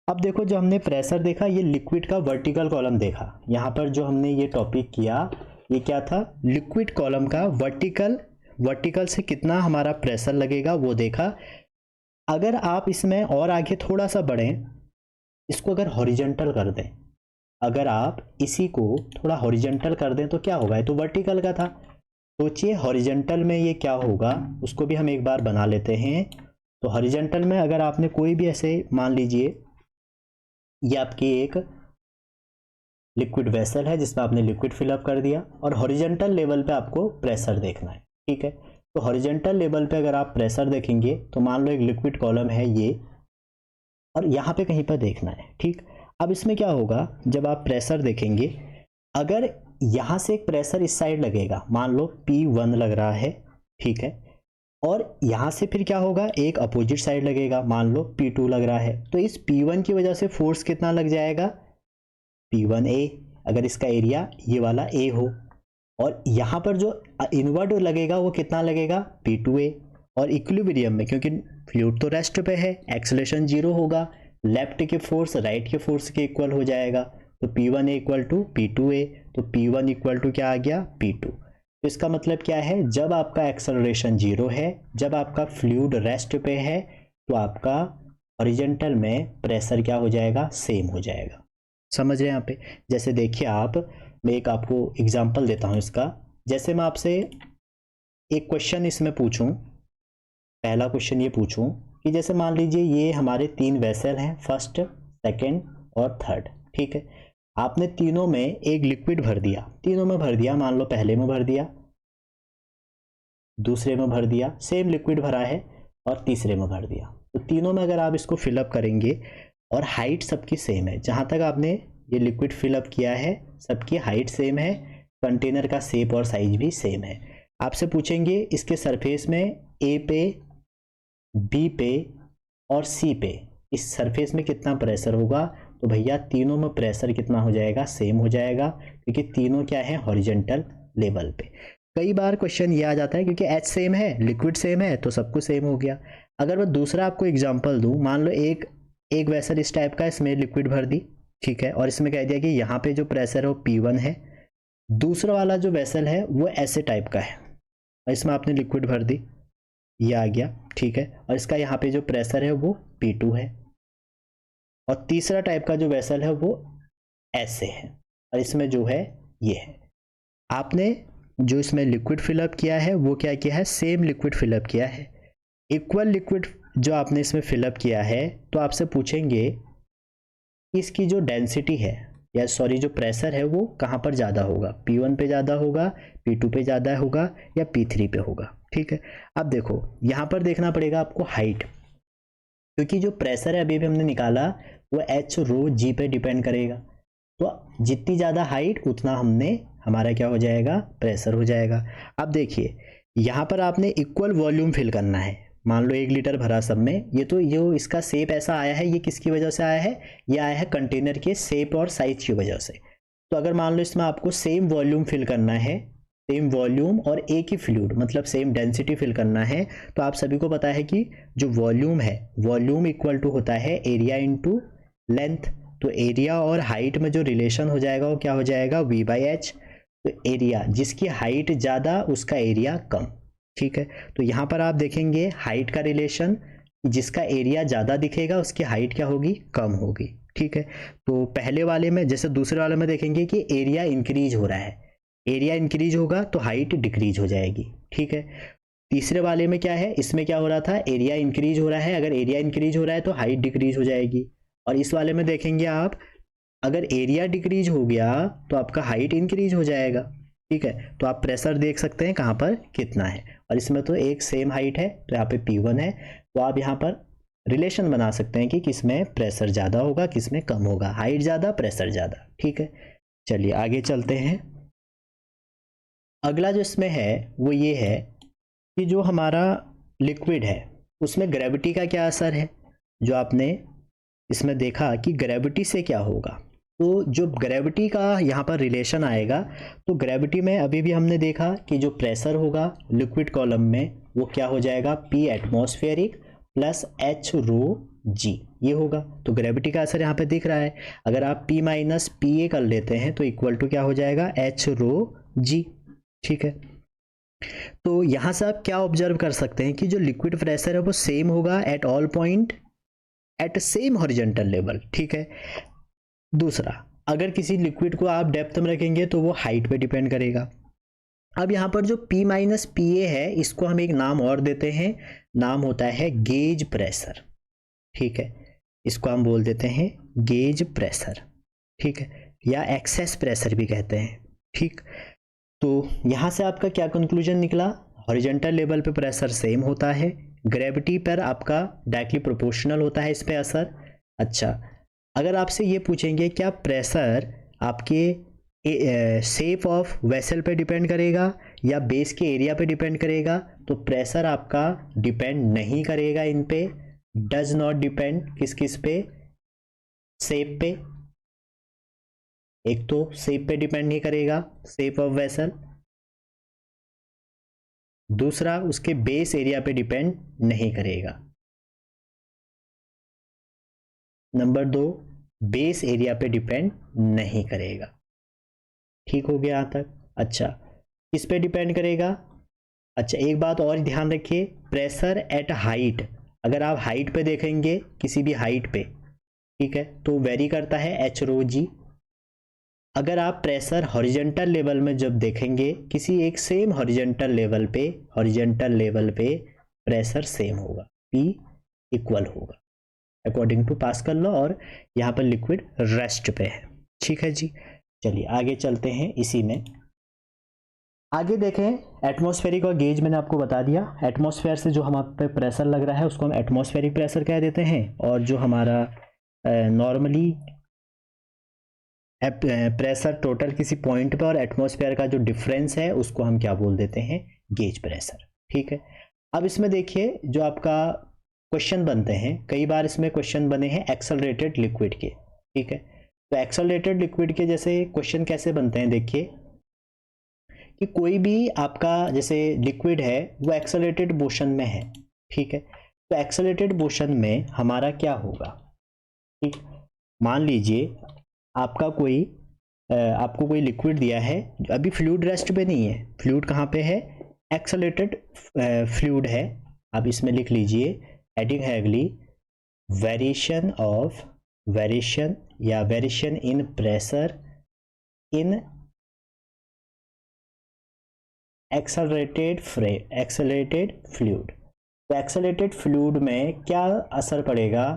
अब देखो जो हमने प्रेशर देखा, ये लिक्विड का वर्टिकल कॉलम देखा। यहाँ पर जो हमने ये टॉपिक किया, ये क्या था, लिक्विड कॉलम का वर्टिकल से कितना हमारा प्रेशर लगेगा वो देखा। अगर आप इसमें और आगे थोड़ा सा बढ़ें, इसको अगर हॉरिजॉन्टल कर दें, अगर आप इसी को थोड़ा हॉरिजॉन्टल कर दें तो क्या होगा, ये तो वर्टिकल का था। सोचिए हॉरिजॉन्टल में ये क्या होगा, उसको भी हम एक बार बना लेते हैं। तो हॉरिजॉन्टल में अगर आपने कोई भी ऐसे, मान लीजिए ये आपकी एक लिक्विड वेसल है जिसमें आपने लिक्विड फिलअप कर दिया, और हॉरिजॉन्टल लेवल पे आपको प्रेशर देखना है, ठीक है। तो हॉरिजॉन्टल लेवल पे अगर आप प्रेशर देखेंगे तो मान लो एक लिक्विड कॉलम है ये, और यहाँ पे कहीं पर देखना है, ठीक। अब इसमें क्या होगा, जब आप प्रेशर देखेंगे, अगर यहाँ से एक प्रेशर इस साइड लगेगा, मान लो P1 लग रहा है, ठीक है, और यहाँ से फिर क्या होगा, एक अपोजिट साइड लगेगा, मान लो P2 लग रहा है, तो इस P1 की वजह से फोर्स कितना लग जाएगा, P1A, अगर इसका एरिया ये वाला A हो, और यहाँ पर जो इनवर्ड लगेगा वो कितना लगेगा, P2A। और इक्विलिब्रियम में, क्योंकि फ्लूइड तो रेस्ट पे है, एक्सेलरेशन 0 होगा, लेफ्ट के फोर्स राइट के फोर्स के इक्वल हो जाएगा, तो P1A इक्वल टू P2A, तो P1 इक्वल टू क्या आ गया, P2। तो इसका मतलब क्या है, जब आपका एक्सेलरेशन 0 है, जब आपका फ्लूइड रेस्ट पे है, तो आपका हॉरिजॉन्टल में प्रेशर क्या हो जाएगा, सेम हो जाएगा। समझ रहे हैं यहाँ पे। जैसे देखिए आप, मैं एक आपको एग्जांपल देता हूँ इसका। जैसे मैं आपसे एक क्वेश्चन इसमें पूछूं, पहला क्वेश्चन ये पूछूं कि जैसे मान लीजिए ये हमारे 3 वेसल हैं, फर्स्ट, सेकंड और थर्ड, ठीक है। आपने तीनों में एक लिक्विड भर दिया, तीनों में भर दिया, मान लो पहले में भर दिया, दूसरे में भर दिया, सेम लिक्विड भरा है, और तीसरे में भर दिया। तो तीनों में अगर आप इसको फिलअप करेंगे और हाइट सबकी सेम है, जहाँ तक आपने ये लिक्विड फिलअप किया है सबकी हाइट सेम है, कंटेनर का शेप और साइज भी सेम है। आपसे पूछेंगे इसके सरफेस में ए पे, बी पे और सी पे, इस सरफेस में कितना प्रेशर होगा, तो भैया तीनों में प्रेशर कितना हो जाएगा, सेम हो जाएगा, क्योंकि तीनों क्या है, हॉरिजॉन्टल लेवल पे। कई बार क्वेश्चन ये आ जाता है क्योंकि एच सेम है, लिक्विड सेम है, तो सब कुछ सेम हो गया। अगर मैं दूसरा आपको एग्जांपल दूं, मान लो एक वेसल इस टाइप का, इसमें लिक्विड भर दी, ठीक है, और इसमें कह दिया कि यहाँ पे जो प्रेशर है वो P1 है, दूसरा वाला जो वेसल है वो ऐसे टाइप का है, और इसमें आपने लिक्विड भर दी, ये आ गया, ठीक है, और इसका यहाँ पे जो प्रेशर है वो P2 है, और तीसरा टाइप का जो वेसल है वो ऐसे है, और इसमें जो है ये है। आपने जो इसमें लिक्विड फिलअप किया है वो क्या किया है, सेम लिक्विड फिलअप किया है, इक्वल लिक्विड जो आपने इसमें फिलअप किया है। तो आपसे पूछेंगे इसकी जो डेंसिटी है, या सॉरी जो प्रेशर है, वो कहाँ पर ज़्यादा होगा, P1 पे ज़्यादा होगा, P2 पे ज़्यादा होगा, या P3 पे होगा, ठीक है। अब देखो यहाँ पर देखना पड़ेगा आपको हाइट, क्योंकि जो प्रेशर है अभी भी हमने निकाला वो H रो G पे डिपेंड करेगा, तो जितनी ज़्यादा हाइट उतना हमारा क्या हो जाएगा, प्रेशर हो जाएगा। अब देखिए यहाँ पर आपने इक्वल वॉल्यूम फिल करना है, मान लो 1 लीटर भरा सब में, ये तो ये इसका शेप ऐसा आया है, ये किसकी वजह से आया है, ये आया है कंटेनर के शेप और साइज की वजह से। तो अगर मान लो इसमें आपको सेम वॉल्यूम फिल करना है, सेम वॉल्यूम और एक ही फ्लूइड, मतलब सेम डेंसिटी फिल करना है, तो आप सभी को पता है कि जो वॉल्यूम है, वॉल्यूम इक्वल टू होता है एरिया इंटू लेंथ। तो एरिया और हाइट में जो रिलेशन हो जाएगा वो क्या हो जाएगा, V/H। तो एरिया, जिसकी हाइट ज़्यादा उसका एरिया कम, ठीक है। तो यहाँ पर आप देखेंगे हाइट का रिलेशन, जिसका एरिया ज़्यादा दिखेगा उसकी हाइट क्या होगी, कम होगी, ठीक है। तो पहले वाले में, जैसे दूसरे वाले में देखेंगे कि एरिया इंक्रीज हो रहा है, एरिया इंक्रीज होगा तो हाइट डिक्रीज हो जाएगी, ठीक है। तीसरे वाले में क्या है, इसमें क्या हो रहा था, एरिया इंक्रीज हो रहा है, अगर एरिया इंक्रीज हो रहा है तो हाइट डिक्रीज हो जाएगी। और इस वाले में देखेंगे आप, अगर एरिया डिक्रीज हो गया तो आपका हाइट इंक्रीज हो जाएगा, ठीक है। तो आप प्रेशर देख सकते हैं कहाँ पर कितना है, और इसमें तो एक सेम हाइट है, तो यहाँ पे P1 है, तो आप यहाँ पर रिलेशन बना सकते हैं कि किसमें प्रेशर ज़्यादा होगा, किसमें कम होगा, हाइट ज़्यादा प्रेशर ज़्यादा, ठीक है। चलिए आगे चलते हैं। अगला जो इसमें है वो ये है कि जो हमारा लिक्विड है उसमें ग्रेविटी का क्या असर है, जो आपने इसमें देखा कि ग्रेविटी से क्या होगा। तो जो ग्रेविटी का यहाँ पर रिलेशन आएगा, तो ग्रेविटी में अभी भी हमने देखा कि जो प्रेशर होगा लिक्विड कॉलम में वो क्या हो जाएगा, P atmospheric plus H rho G, ये होगा। तो ग्रेविटी का असर यहाँ पे दिख रहा है। अगर आप P माइनस पी ए कर लेते हैं तो इक्वल टू क्या हो जाएगा, एच रो जी। ठीक है, तो यहाँ से आप क्या ऑब्जर्व कर सकते हैं कि जो लिक्विड प्रेशर है वो सेम होगा at all point at same horizontal level. ठीक है, दूसरा, अगर किसी लिक्विड को आप डेप्थ में रखेंगे तो वो हाइट पे डिपेंड करेगा। अब यहाँ पर जो P माइनस पी ए है इसको हम एक नाम और देते हैं, नाम होता है गेज प्रेशर। ठीक है, इसको हम बोल देते हैं गेज प्रेशर। ठीक है, या एक्सेस प्रेशर भी कहते हैं। ठीक, तो यहाँ से आपका क्या कंक्लूजन निकला, हॉरिजॉन्टल लेवल पे प्रेशर सेम होता है, ग्रेविटी पर आपका डायरेक्टली प्रोपोर्शनल होता है इस पे असर। अच्छा, अगर आपसे ये पूछेंगे क्या प्रेशर आपके शेप ऑफ वेसल पे डिपेंड करेगा या बेस के एरिया पे डिपेंड करेगा, तो प्रेशर आपका डिपेंड नहीं करेगा इन पे, डज नॉट डिपेंड। किस पे, शेप पे। एक तो शेप पे डिपेंड नहीं करेगा, शेप ऑफ वेसल। दूसरा, उसके बेस एरिया पे डिपेंड नहीं करेगा। नंबर 2, बेस एरिया पे डिपेंड नहीं करेगा। ठीक हो गया यहाँ तक। अच्छा, किस पे डिपेंड करेगा, अच्छा एक बात और ध्यान रखिए, प्रेशर एट हाइट, अगर आप हाइट पे देखेंगे किसी भी हाइट पे, ठीक है, तो वेरी करता है एच रो जी। अगर आप प्रेशर हॉरिजॉन्टल लेवल में जब देखेंगे किसी एक सेम हॉरिजॉन्टल लेवल पे प्रेशर सेम होगा, P इक्वल होगा अकॉर्डिंग टू पास्कल लॉ, और यहाँ पर लिक्विड रेस्ट पे है। ठीक है जी, चलिए आगे चलते हैं। इसी में आगे देखें, एटमॉस्फेरिक और गेज मैंने आपको बता दिया। एटमॉस्फेयर से जो हम पे प्रेशर लग रहा है उसको हम एटमॉस्फेरिक प्रेशर कह देते हैं, और जो हमारा नॉर्मली प्रेशर टोटल किसी पॉइंट पर और एटमॉस्फेयर का जो डिफरेंस है उसको हम क्या बोल देते हैं, गेज प्रेशर। ठीक है, अब इसमें देखिए जो आपका क्वेश्चन बनते हैं, कई बार इसमें क्वेश्चन बने हैं एक्सेलरेटेड लिक्विड के। ठीक है, तो एक्सेलरेटेड लिक्विड के जैसे क्वेश्चन कैसे बनते हैं, देखिए कि कोई भी आपका जैसे लिक्विड है वो एक्सेलरेटेड मोशन में है। ठीक है, तो एक्सेलरेटेड मोशन में हमारा क्या होगा, ठीक, मान लीजिए आपको कोई लिक्विड दिया है, अभी फ्लूइड रेस्ट पे नहीं है, फ्लूइड कहाँ पे है, एक्सेलरेटेड फ्लूइड है। आप इसमें लिख लीजिए हेडिंग है अगली, variation in pressure in accelerated fluid. तो एक्सेलरेटेड फ्लूइड में क्या असर पड़ेगा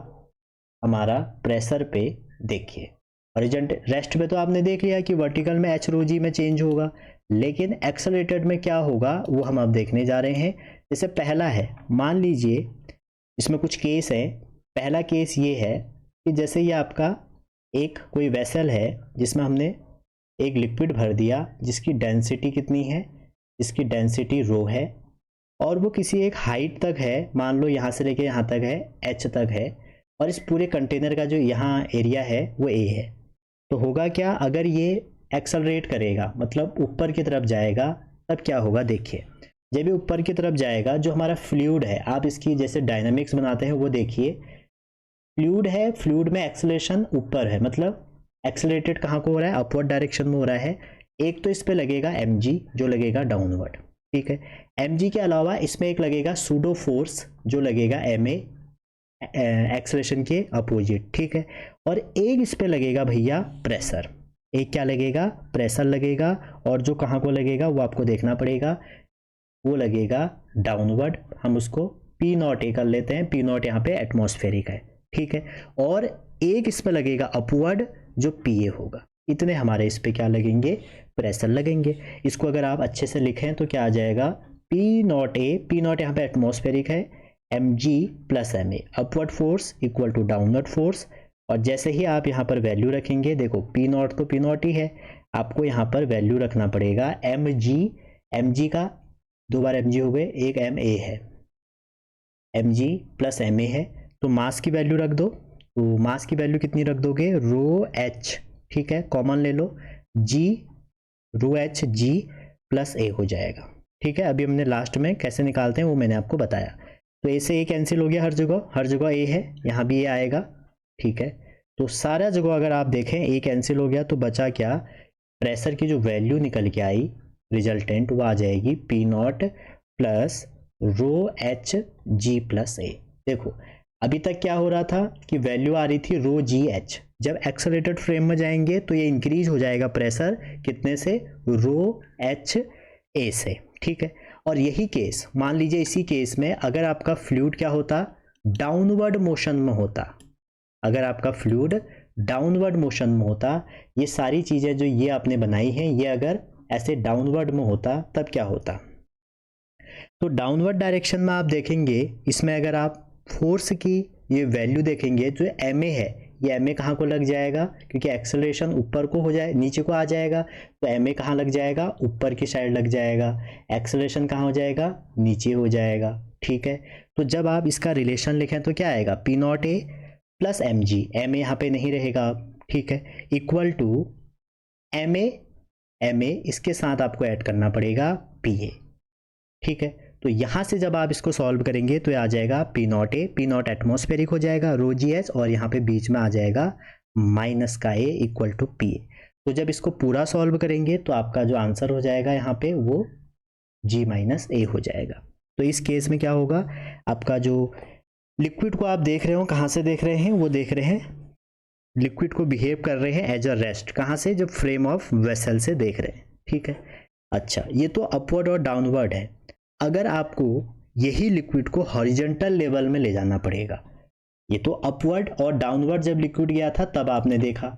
हमारा प्रेशर पे, देखिए हॉरिजॉन्टल रेस्ट पे तो आपने देख लिया कि वर्टिकल में एच रो जी में चेंज होगा, लेकिन एक्सेलरेटेड में क्या होगा वो हम अब देखने जा रहे हैं। जैसे पहला है, मान लीजिए इसमें कुछ केस है। पहला केस ये है कि जैसे ये आपका एक कोई वेसल है जिसमें हमने एक लिक्विड भर दिया जिसकी डेंसिटी कितनी है, इसकी डेंसिटी रो है, और वो किसी एक हाइट तक है, मान लो यहाँ से लेके यहाँ तक है, h तक है, और इस पूरे कंटेनर का जो यहाँ एरिया है वो a है। तो होगा क्या, अगर ये एक्सेलरेट करेगा मतलब ऊपर की तरफ जाएगा, तब क्या होगा, देखिए जब ये ऊपर की तरफ जाएगा जो हमारा फ्लूइड है, आप इसकी जैसे डायनामिक्स बनाते हैं वो देखिए, फ्लूइड है, फ्लूइड में एक्सेलरेशन ऊपर है, मतलब एक्सेलरेटेड कहाँ को हो रहा है, अपवर्ड डायरेक्शन में हो रहा है। एक तो इस पे लगेगा mg जो लगेगा डाउनवर्ड। ठीक है, mg के अलावा इसमें एक लगेगा सूडो फोर्स जो लगेगा ma एक्सेलरेशन के अपोजिट। ठीक है, और एक इस पे लगेगा भैया प्रेशर, एक क्या लगेगा, प्रेशर लगेगा, और जो कहाँ को लगेगा वो आपको देखना पड़ेगा, वो लगेगा डाउनवर्ड। हम उसको P नॉट ए कर लेते हैं, P नॉट यहाँ पे एटमॉस्फेरिक है। ठीक है, और एक इस पे लगेगा अपवर्ड जो PA होगा। इतने हमारे इस पे क्या लगेंगे, प्रेशर लगेंगे। इसको अगर आप अच्छे से लिखें तो क्या आ जाएगा, P नॉट यहाँ पे एटमॉस्फेरिक है, mg plus ma upward force equal to downward force. और जैसे ही आप यहाँ पर वैल्यू रखेंगे, देखो P नॉट तो P नॉट ही है, आपको यहाँ पर वैल्यू रखना पड़ेगा mg का 2 बार mg हो गए, एक ma है, mg प्लस ma है, तो मास की वैल्यू रख दो। तो मास की वैल्यू कितनी रख दोगे, रो h, ठीक है, कॉमन ले लो, g rho h g plus a हो जाएगा। ठीक है, अभी हमने लास्ट में कैसे निकालते हैं वो मैंने आपको बताया। तो ए से ए कैंसिल हो गया, हर जगह ए है, यहाँ भी ए आएगा, ठीक है। तो सारा जगह अगर आप देखें ए कैंसिल हो गया, तो बचा क्या, प्रेशर की जो वैल्यू निकल के आई रिजल्टेंट वो आ जाएगी P naught plus rho H G plus A. देखो अभी तक क्या हो रहा था कि वैल्यू आ रही थी रो जी एच, जब एक्सेलरेटेड फ्रेम में जाएंगे तो ये इंक्रीज हो जाएगा प्रेशर कितने से, रो एच ए से, ठीक है। और यही केस मान लीजिए, इसी केस में अगर आपका फ्लूइड क्या होता, डाउनवर्ड मोशन में होता, अगर आपका फ्लूइड डाउनवर्ड मोशन में होता, ये सारी चीज़ें जो ये आपने बनाई हैं ये अगर ऐसे डाउनवर्ड में होता तब क्या होता। तो डाउनवर्ड डायरेक्शन में आप देखेंगे, इसमें अगर आप फोर्स की ये वैल्यू देखेंगे जो एम ए है, ये एम ए कहाँ को लग जाएगा, क्योंकि एक्सेलरेशन ऊपर को हो जाए, नीचे को आ जाएगा, तो एम ए कहाँ लग जाएगा, ऊपर की साइड लग जाएगा। एक्सेलरेशन कहाँ हो जाएगा, नीचे हो जाएगा, ठीक है। तो जब आप इसका रिलेशन लिखें तो क्या आएगा, P not A plus M G, M A यहाँ पे नहीं रहेगा, ठीक है, इक्वल टू एम ए इसके साथ आपको ऐड करना पड़ेगा पी ए, ठीक है। तो यहाँ से जब आप इसको सॉल्व करेंगे तो ये आ जाएगा P not A, P not atmospheric हो जाएगा, रो जी एच, और यहाँ पे बीच में आ जाएगा माइनस का ए इक्वल टू पी ए। तो जब इसको पूरा सॉल्व करेंगे तो आपका जो आंसर हो जाएगा यहाँ पे वो जी माइनस ए हो जाएगा। तो इस केस में क्या होगा, आपका जो लिक्विड को आप देख रहे हो, कहाँ से देख रहे हैं, वो देख रहे हैं लिक्विड को बिहेव कर रहे हैं एज अ रेस्ट, कहाँ से, जब फ्रेम ऑफ वेसल से देख रहे हैं, ठीक है। अच्छा, ये तो अपवर्ड और डाउनवर्ड है। अगर आपको यही लिक्विड को हॉरिजॉन्टल लेवल में ले जाना पड़ेगा, ये तो अपवर्ड और डाउनवर्ड जब लिक्विड गया था तब आपने देखा।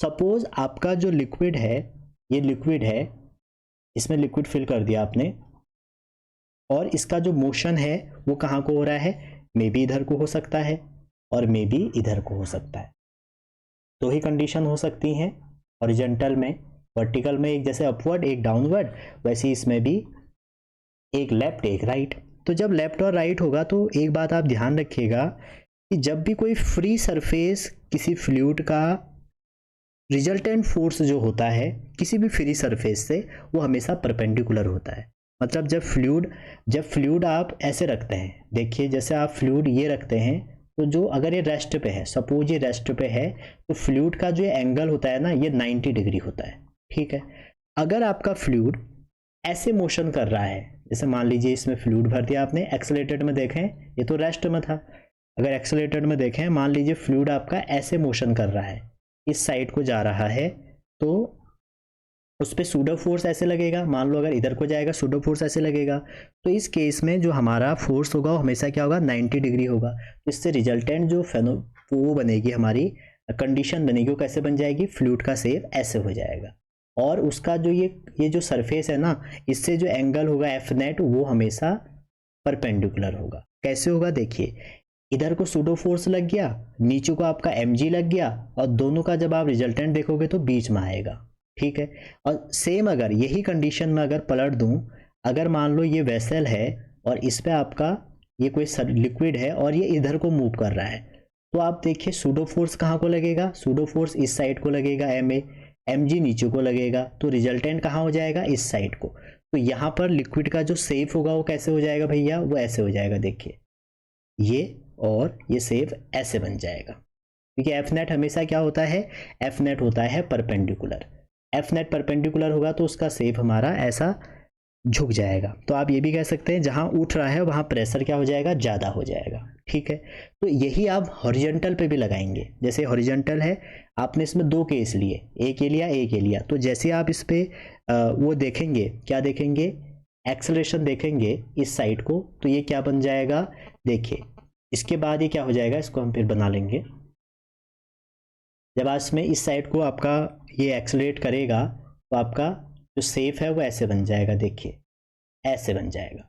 सपोज आपका जो लिक्विड है, ये लिक्विड है, इसमें लिक्विड फिल कर दिया आपने, और इसका जो मोशन है वो कहाँ को हो रहा है, मे बी इधर को हो सकता है और मे बी इधर को हो सकता है। दो ही कंडीशन हो सकती हैं हॉरिजॉन्टल में, वर्टिकल में एक जैसे अपवर्ड एक डाउनवर्ड, वैसे इसमें भी एक लेफ्ट एक राइट। तो जब लेफ्ट और राइट होगा तो एक बात आप ध्यान रखिएगा कि जब भी कोई फ्री सरफेस किसी फ्लूइड का रिजल्टेंट फोर्स जो होता है किसी भी फ्री सरफेस से, वो हमेशा परपेंडिकुलर होता है। मतलब जब फ्लूइड आप ऐसे रखते हैं, देखिए जैसे आप फ्लूइड ये रखते हैं, तो जो अगर ये रेस्ट पे है, सपोज ये रेस्ट पे है, तो फ्लूइड का जो एंगल होता है ना, ये 90 डिग्री होता है, ठीक है। अगर आपका फ्लूइड ऐसे मोशन कर रहा है, जैसे मान लीजिए इसमें फ्लूइड भर दिया आपने, एक्सेलरेटेड में देखें ये तो रेस्ट में था, अगर एक्सेलरेटेड में देखें मान लीजिए फ्लूइड आपका ऐसे मोशन कर रहा है, इस साइड को जा रहा है, तो उस पर सूडो फोर्स ऐसे लगेगा, मान लो अगर इधर को जाएगा सूडो फोर्स ऐसे लगेगा। तो इस केस में जो हमारा फोर्स होगा वो हमेशा क्या होगा, 90 डिग्री होगा। तो इससे रिजल्टेंट जो वो बनेगी, हमारी कंडीशन बनेगी, वो कैसे बन जाएगी, फ्लूइड का शेप ऐसे हो जाएगा, और उसका जो ये जो सरफेस है ना, इससे जो एंगल होगा एफ नेट, वो हमेशा परपेंडिकुलर होगा। कैसे होगा, देखिए इधर को सूडो फोर्स लग गया, नीचे को आपका एम जी लग गया, और दोनों का जब आप रिजल्टेंट देखोगे तो बीच में आएगा, ठीक है। और सेम अगर यही कंडीशन में अगर पलट दूं, अगर मान लो ये वेसल है और इस पे आपका ये कोई लिक्विड है और ये इधर को मूव कर रहा है, तो आप देखिए सूडो फोर्स कहाँ को लगेगा, सूडो फोर्स इस साइड को लगेगा, एम जी नीचे को लगेगा, तो रिजल्टेंट कहाँ हो जाएगा, इस साइड को। तो यहाँ पर लिक्विड का जो शेप होगा वो कैसे हो जाएगा भैया, वो ऐसे हो जाएगा, देखिए ये और ये शेप ऐसे बन जाएगा, क्योंकि एफ नेट हमेशा क्या होता है, एफ नेट होता है परपेंडिकुलर। एफ नेट परपेंडिकुलर होगा तो उसका शेप हमारा ऐसा झुक जाएगा। तो आप ये भी कह सकते हैं जहाँ उठ रहा है वहाँ प्रेशर क्या हो जाएगा, ज़्यादा हो जाएगा, ठीक है। तो यही आप हॉरिजॉन्टल पे भी लगाएंगे, जैसे हॉरिजॉन्टल है, आपने इसमें दो केस लिए, एक ये लिया एक ये लिया, तो जैसे आप इस पे वो देखेंगे, क्या देखेंगे, एक्सेलरेशन देखेंगे इस साइड को, तो ये क्या बन जाएगा, देखिए इसके बाद ये क्या हो जाएगा, इसको हम फिर बना लेंगे। जब आज में इस साइड को आपका ये एक्सेलरेट करेगा तो आपका जो शेप है वो ऐसे बन जाएगा, देखिए ऐसे बन जाएगा।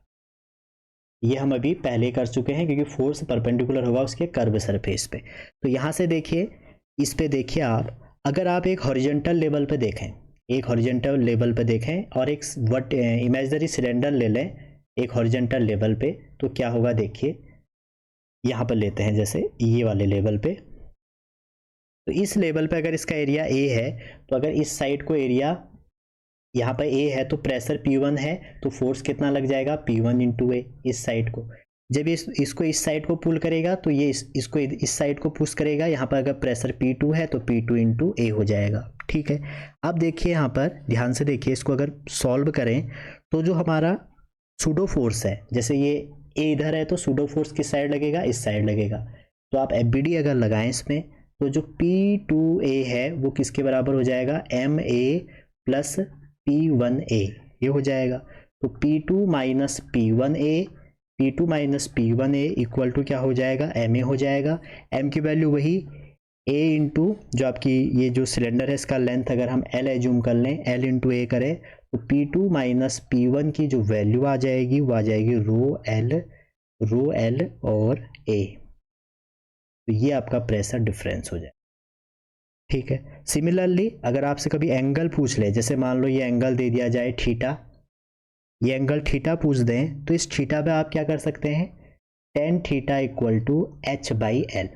ये हम अभी पहले कर चुके हैं, क्योंकि फोर्स परपेंडिकुलर होगा उसके कर्व सरफेस पे। तो यहाँ से देखिए, इस पे देखिए आप, अगर आप एक हॉरिजॉन्टल लेवल पे देखें, एक हॉरिजॉन्टल लेवल पे देखें और एक इमेजिनरी सिलेंडर ले लें एक हॉरिजॉन्टल लेवल पे, तो क्या होगा, देखिए यहाँ पर लेते हैं जैसे ये वाले लेवल पे, तो इस लेवल पे अगर इसका एरिया ए है, तो अगर इस साइड को एरिया यहाँ पर ए है तो प्रेशर P1 है, तो फोर्स कितना लग जाएगा, P1 इंटू ए इस साइड को। जब इसको इस साइड को पुल करेगा तो ये इसको इस साइड को पुश करेगा। यहाँ पर अगर प्रेशर P2 है तो P2 इंटू ए हो जाएगा। ठीक है, अब देखिए यहाँ पर ध्यान से देखिए, इसको अगर सॉल्व करें तो जो हमारा सूडो फोर्स है, जैसे ये ए इधर है तो सूडो फोर्स किस साइड लगेगा, इस साइड लगेगा। तो आप FBD अगर लगाएं इसमें तो जो P2A है वो किसके बराबर हो जाएगा, MA प्लस P1A, ये हो जाएगा। तो P2 minus P1A equal to क्या हो जाएगा, MA हो जाएगा। M की वैल्यू वही A इंटू जो आपकी ये जो सिलेंडर है इसका लेंथ अगर हम L एज्यूम कर लें, L इंटू A करें तो P2 माइनस P1 की जो वैल्यू आ जाएगी वो आ जाएगी रो L और A। तो ये आपका प्रेशर डिफरेंस हो जाए। ठीक है, सिमिलरली अगर आपसे कभी एंगल पूछ ले, जैसे मान लो ये एंगल दे दिया जाए थीटा, ये एंगल थीटा पूछ दें तो इस थीटा पे आप क्या कर सकते हैं, tan theta equal to H/L,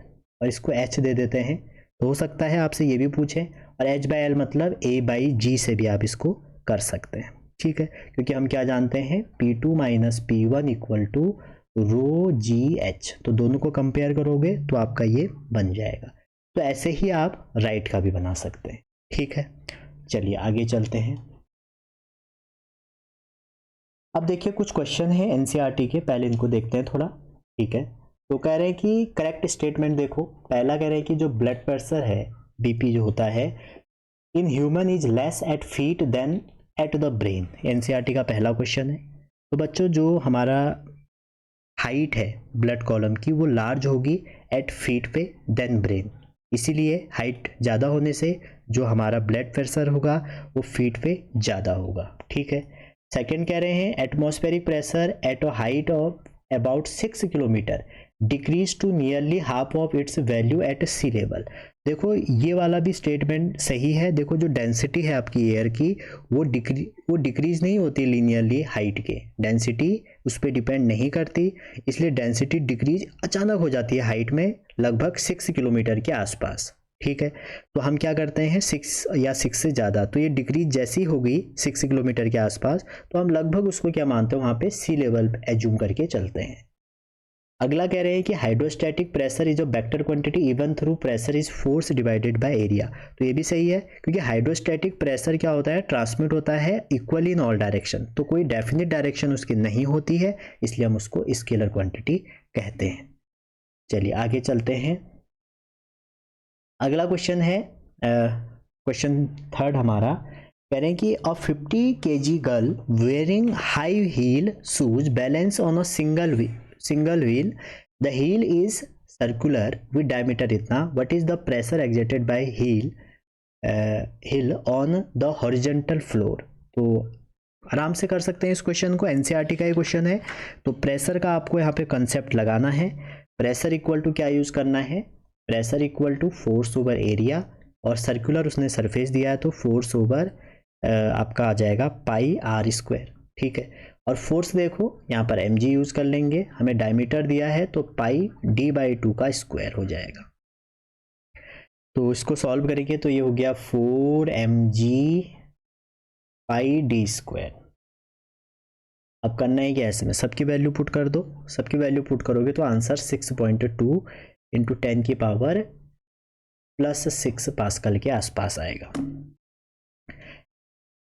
और इसको H दे देते हैं। तो हो सकता है आपसे ये भी पूछें, और H/L मतलब A/G से भी आप इसको कर सकते हैं। ठीक है, क्योंकि हम क्या जानते हैं, P2 minus P1 equal to rho GH, तो दोनों को कंपेयर करोगे तो आपका ये बन जाएगा। तो ऐसे ही आप राइट का भी बना सकते हैं। ठीक है, चलिए आगे चलते हैं। अब देखिए कुछ क्वेश्चन है NCERT के, पहले इनको देखते हैं थोड़ा। ठीक है, तो कह रहे हैं कि करेक्ट स्टेटमेंट देखो। पहला कह रहे हैं कि जो ब्लड प्रेशर है BP जो होता है in human is less at feet than at the brain. NCERT का पहला क्वेश्चन है। तो बच्चों जो हमारा हाइट है ब्लड कॉलम की वो लार्ज होगी एट फीट पे देन ब्रेन, इसीलिए हाइट ज़्यादा होने से जो हमारा ब्लड प्रेशर होगा वो फीट पे ज़्यादा होगा। ठीक है, सेकेंड कह रहे हैं atmospheric pressure at a height of about 6 kilometre decrease to nearly half of its value at sea level. देखो ये वाला भी स्टेटमेंट सही है। देखो जो डेंसिटी है आपकी एयर की वो डिक्रीज नहीं होती लीनियरली हाइट के, डेंसिटी उस पर डिपेंड नहीं करती, इसलिए डेंसिटी डिक्रीज अचानक हो जाती है हाइट में लगभग 6 किलोमीटर के आसपास। ठीक है, तो हम क्या करते हैं 6 या 6 से ज़्यादा, तो ये डिक्रीज जैसी होगी 6 किलोमीटर के आसपास तो हम लगभग उसको क्या मानते हैं, वहाँ पे सी लेवल एज्यूम करके चलते हैं। अगला कह रहे हैं कि hydrostatic pressure is a vector quantity even through pressure is force divided by area. तो ये भी सही है, क्योंकि हाइड्रोस्टैटिक प्रेशर क्या होता है, ट्रांसमिट होता है इक्वली इन ऑल डायरेक्शन, तो कोई डेफिनेट डायरेक्शन उसकी नहीं होती है, इसलिए हम उसको स्केलर क्वांटिटी कहते हैं। चलिए आगे चलते हैं। अगला क्वेश्चन है क्वेश्चन थर्ड हमारा, कह रहे हैं कि a 50 kg girl wearing high heel shoes balance on a single wheel, the heel is circular with diameter इतना, what is the pressure exerted by heel on the horizontal floor. तो आराम से कर सकते हैं इस क्वेश्चन को, NCERT का ही क्वेश्चन है। तो प्रेशर का आपको यहाँ पे कंसेप्ट लगाना है। प्रेशर इक्वल टू क्या यूज करना है, pressure equal to force over area, और सर्कुलर उसने सरफेस दिया है तो फोर्स ओवर आपका आ जाएगा पाई R स्क्वायर। ठीक है, और फोर्स देखो यहाँ पर mg यूज कर लेंगे, हमें डायमीटर दिया है तो पाई d/2 का स्क्वायर हो जाएगा। तो इसको सॉल्व करेंगे तो ये हो गया 4mg पाई d स्क्वायर। अब करना है कि ऐसे में सबकी वैल्यू पुट कर दो, सबकी वैल्यू पुट करोगे तो आंसर 6.2 इंटू 10 की पावर +6 पास्कल के आसपास आएगा।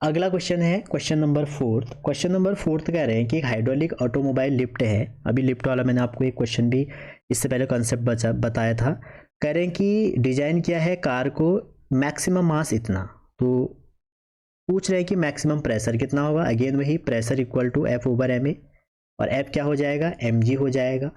अगला क्वेश्चन है क्वेश्चन नंबर 4। क्वेश्चन नंबर 4 कह रहे हैं कि एक हाइड्रोलिक ऑटोमोबाइल लिफ्ट है, अभी लिफ्ट वाला मैंने आपको एक क्वेश्चन भी इससे पहले कंसेप्ट बताया था। कह रहे हैं कि डिजाइन किया है कार को, मैक्सिमम मास इतना, तो पूछ रहे हैं कि मैक्सिमम प्रेशर कितना होगा। अगेन वही प्रेशर इक्वल टू F/ma, और F क्या हो जाएगा, mg हो जाएगा,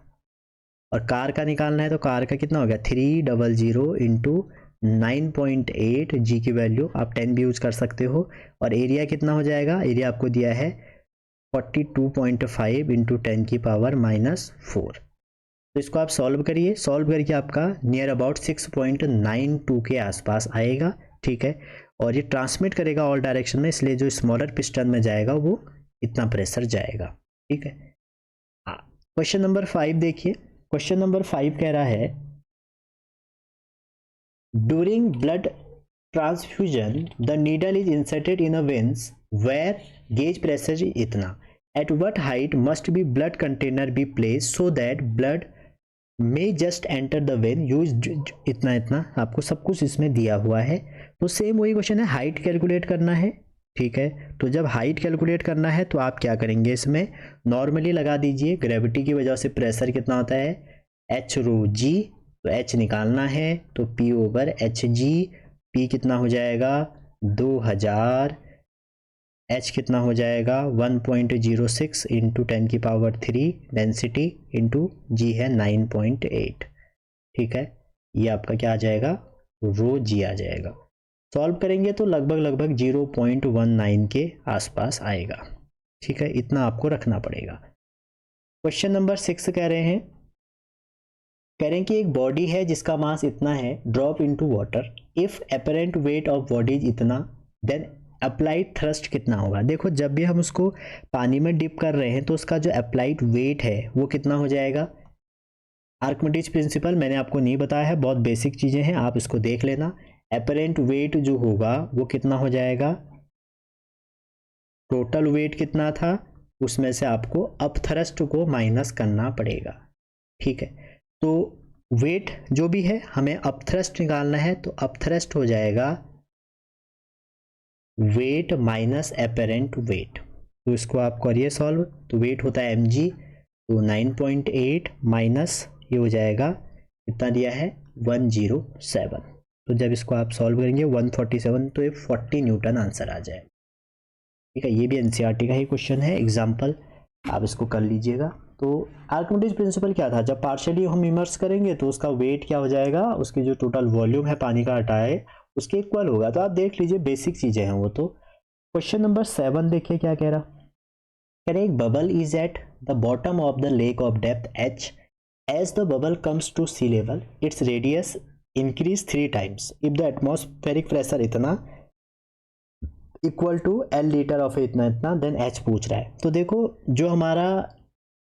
और कार का निकालना है तो कार का कितना हो गया 300 इंटू 9.8, जी की वैल्यू आप 10 भी यूज कर सकते हो, और एरिया कितना हो जाएगा, एरिया आपको दिया है 42.5 इंटू 10 की पावर -4। तो इसको आप सॉल्व करिए, सॉल्व करके आपका नियर अबाउट 6.92 के आसपास आएगा। ठीक है, और ये ट्रांसमिट करेगा ऑल डायरेक्शन में, इसलिए जो स्मॉलर पिस्टन में जाएगा वो इतना प्रेशर जाएगा। ठीक है, क्वेश्चन नंबर 5 देखिए। क्वेश्चन नंबर 5 कह रहा है during blood transfusion the needle is inserted in a veins where gauge pressure इतना, at what height must be blood container be place so that blood may just enter the vein use. इतना इतना आपको सब कुछ इसमें दिया हुआ है। तो सेम वही क्वेश्चन है, हाइट कैलकुलेट करना है। ठीक है, तो जब हाइट कैलकुलेट करना है तो आप क्या करेंगे, इसमें नॉर्मली लगा दीजिए। ग्रेविटी की वजह से प्रेशर कितना होता है, एच रो जी, तो एच निकालना है तो P over H G. P कितना हो जाएगा 2000, एच कितना हो जाएगा 1.06 इंटू 10⁻³ डेंसिटी इंटू जी है 9.8। ठीक है, ये आपका क्या आ जाएगा, रो जी आ जाएगा। सॉल्व करेंगे तो लगभग 0.19 के आसपास आएगा। ठीक है, इतना आपको रखना पड़ेगा। क्वेश्चन नंबर 6 कह रहे हैं कि एक बॉडी है जिसका मास इतना है, drop into water, if apparent weight of body इतना, देन अप्लाइड थ्रस्ट कितना होगा। देखो जब भी हम उसको पानी में डिप कर रहे हैं तो उसका जो अप्लाइड वेट है वो कितना हो जाएगा। आर्किमिडीज प्रिंसिपल मैंने आपको नहीं बताया है, बहुत बेसिक चीज़ें हैं, आप इसको देख लेना। अपरेंट वेट जो होगा वो कितना हो जाएगा, टोटल वेट कितना था उसमें से आपको अपथ्रस्ट को माइनस करना पड़ेगा। ठीक है, तो वेट जो भी है हमें अपथ्रस्ट निकालना है, तो अपथ्रस्ट हो जाएगा वेट माइनस अपरेंट वेट। तो इसको आप करिए सॉल्व, तो वेट होता है mg, तो 9.8 माइनस ये हो जाएगा कितना दिया है 107। तो जब इसको आप सॉल्व करेंगे 147, तो ये 40 न्यूटन आंसर आ जाएगा। ठीक है, ये भी एनसीईआरटी का ही क्वेश्चन है, एग्जाम्पल आप इसको कर लीजिएगा। तो आर्किमिडीज प्रिंसिपल क्या था, जब पार्शियली हम इमर्स करेंगे तो उसका वेट क्या हो जाएगा, उसकी जो टोटल वॉल्यूम है पानी का हटाए उसके इक्वल होगा। तो आप देख लीजिए, बेसिक चीजें हैं वो। तो क्वेश्चन नंबर 7 देखिए क्या कह रहा, एक bubble is at the bottom of the lake of depth h, as the bubble comes to sea level its radius increase 3 times if the atmospheric pressure इतना equal to L litre of इतना इतना, then H पूछ रहा है। तो देखो जो हमारा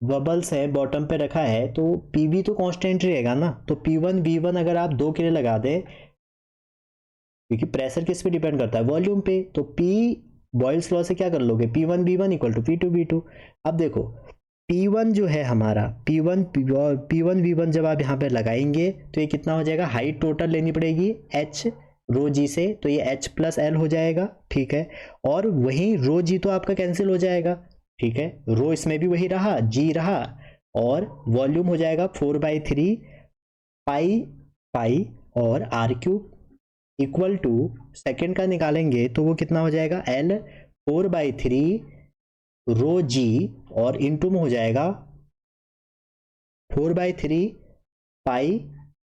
बबल्स है बॉटम पे रखा है तो PV तो कांस्टेंट रहेगा ना, तो P1 V1 अगर आप 2 के लिए लगा दें, क्योंकि प्रेशर किस पे डिपेंड करता है, वॉल्यूम पे, तो P बॉयल्स लॉ से क्या कर लोगे, P1 V1 equal to P2 V2। अब देखो P1 जो है हमारा P1 V1 जब आप यहाँ पे लगाएंगे तो ये कितना हो जाएगा, हाइट टोटल लेनी पड़ेगी H रो जी से, तो ये H प्लस L हो जाएगा। ठीक है, और वहीं रो जी तो आपका कैंसिल हो जाएगा। ठीक है, रो इसमें भी वही रहा, जी रहा, और वॉल्यूम हो जाएगा 4/3 पाई और r³ इक्वल टू सेकेंड का निकालेंगे तो वो कितना हो जाएगा L 4/3 रो जी, और इनटू में हो जाएगा 4/3 पाई,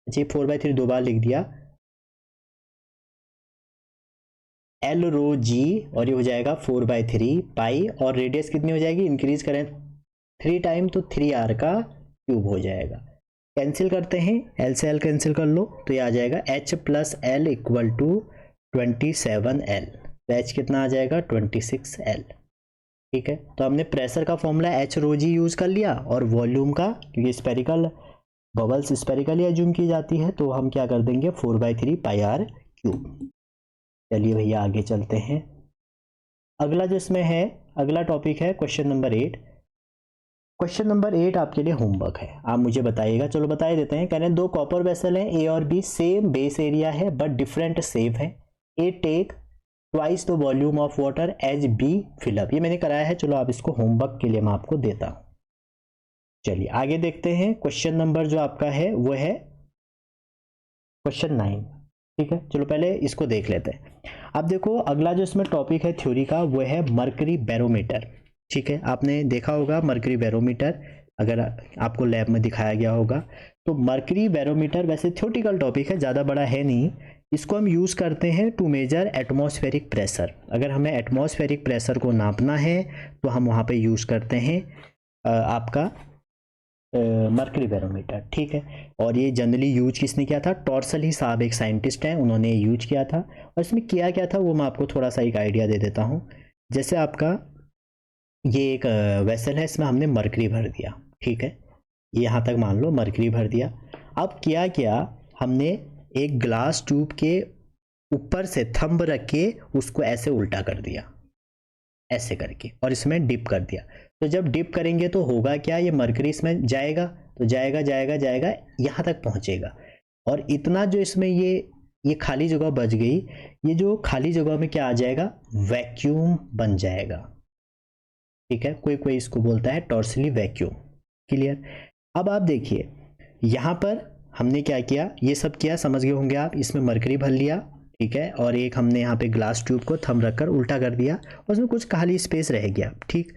जी 4/3 दो बार लिख दिया, L रो जी, और ये हो जाएगा 4/3 पाई, और रेडियस कितनी हो जाएगी, इंक्रीज करें 3 टाइम तो 3r का क्यूब हो जाएगा। कैंसिल करते हैं, L से L कैंसिल कर लो तो ये आ जाएगा H plus L equal to 27L, तो H कितना आ जाएगा 26L। ठीक है, तो हमने प्रेशर का फॉर्मूला H रो जी यूज कर लिया, और वॉल्यूम का, क्योंकि स्पेरिकल बबल्स स्पेरिकल एज्यूम की जाती है, तो हम क्या कर देंगे 4/3 पाई r क्यूब। चलिए भैया आगे चलते हैं। अगला जो इसमें है, अगला टॉपिक है क्वेश्चन नंबर 8। क्वेश्चन नंबर 8 आपके लिए होमवर्क है, आप मुझे बताइएगा। चलो बता ही देते हैं। कह रहे हैं 2 कॉपर वेसल हैं A और B, सेम बेस एरिया है बट डिफरेंट शेप है। A take twice the volume of water as B fill up. ये मैंने कराया है, चलो आप इसको होमवर्क के लिए मैं आपको देता हूं। चलिए आगे देखते हैं। क्वेश्चन नंबर जो आपका है वो है क्वेश्चन 9। ठीक है, चलो पहले इसको देख लेते हैं। अब देखो अगला जो इसमें टॉपिक है थ्योरी का वो है मर्करी बैरोमीटर। ठीक है, आपने देखा होगा मर्करी बैरोमीटर, अगर आपको लैब में दिखाया गया होगा। तो मर्करी बैरोमीटर वैसे थ्योरेटिकल टॉपिक है, ज़्यादा बड़ा है नहीं। इसको हम यूज़ करते हैं टू मेजर एटमॉस्फेरिक प्रेशर। अगर हमें एटमॉस्फेरिक प्रेशर को नापना है तो हम वहाँ पे यूज़ करते हैं आपका मर्करी बैरोमीटर। ठीक है, और ये जनरली यूज किसने किया था, टॉर्सली साहब एक साइंटिस्ट हैं, उन्होंने यूज किया था। और इसमें किया क्या था वो मैं आपको थोड़ा सा एक आइडिया दे देता हूँ। जैसे आपका ये एक वेसल है, इसमें हमने मर्करी भर दिया। ठीक है, ये यहाँ तक मान लो मर्करी भर दिया। अब क्या हमने एक ग्लास ट्यूब के ऊपर से थंब रख के उसको ऐसे उल्टा कर दिया। ऐसे करके, और इसमें डिप कर दिया। तो जब डिप करेंगे तो होगा क्या, ये मरकरी इसमें जाएगा, तो जाएगा जाएगा जाएगा यहाँ तक पहुँचेगा, और इतना जो इसमें ये खाली जगह बच गई, ये जो खाली जगह में क्या आ जाएगा, वैक्यूम बन जाएगा। ठीक है, कोई कोई इसको बोलता है टॉर्सली वैक्यूम। क्लियर। अब आप देखिए यहाँ पर हमने क्या किया, ये सब किया, समझ गए होंगे आप। इसमें मरकरी भर लिया, ठीक है, और एक हमने यहाँ पे ग्लास ट्यूब को थंब रखकर उल्टा कर दिया, और उसमें कुछ खाली स्पेस रह गया। ठीक,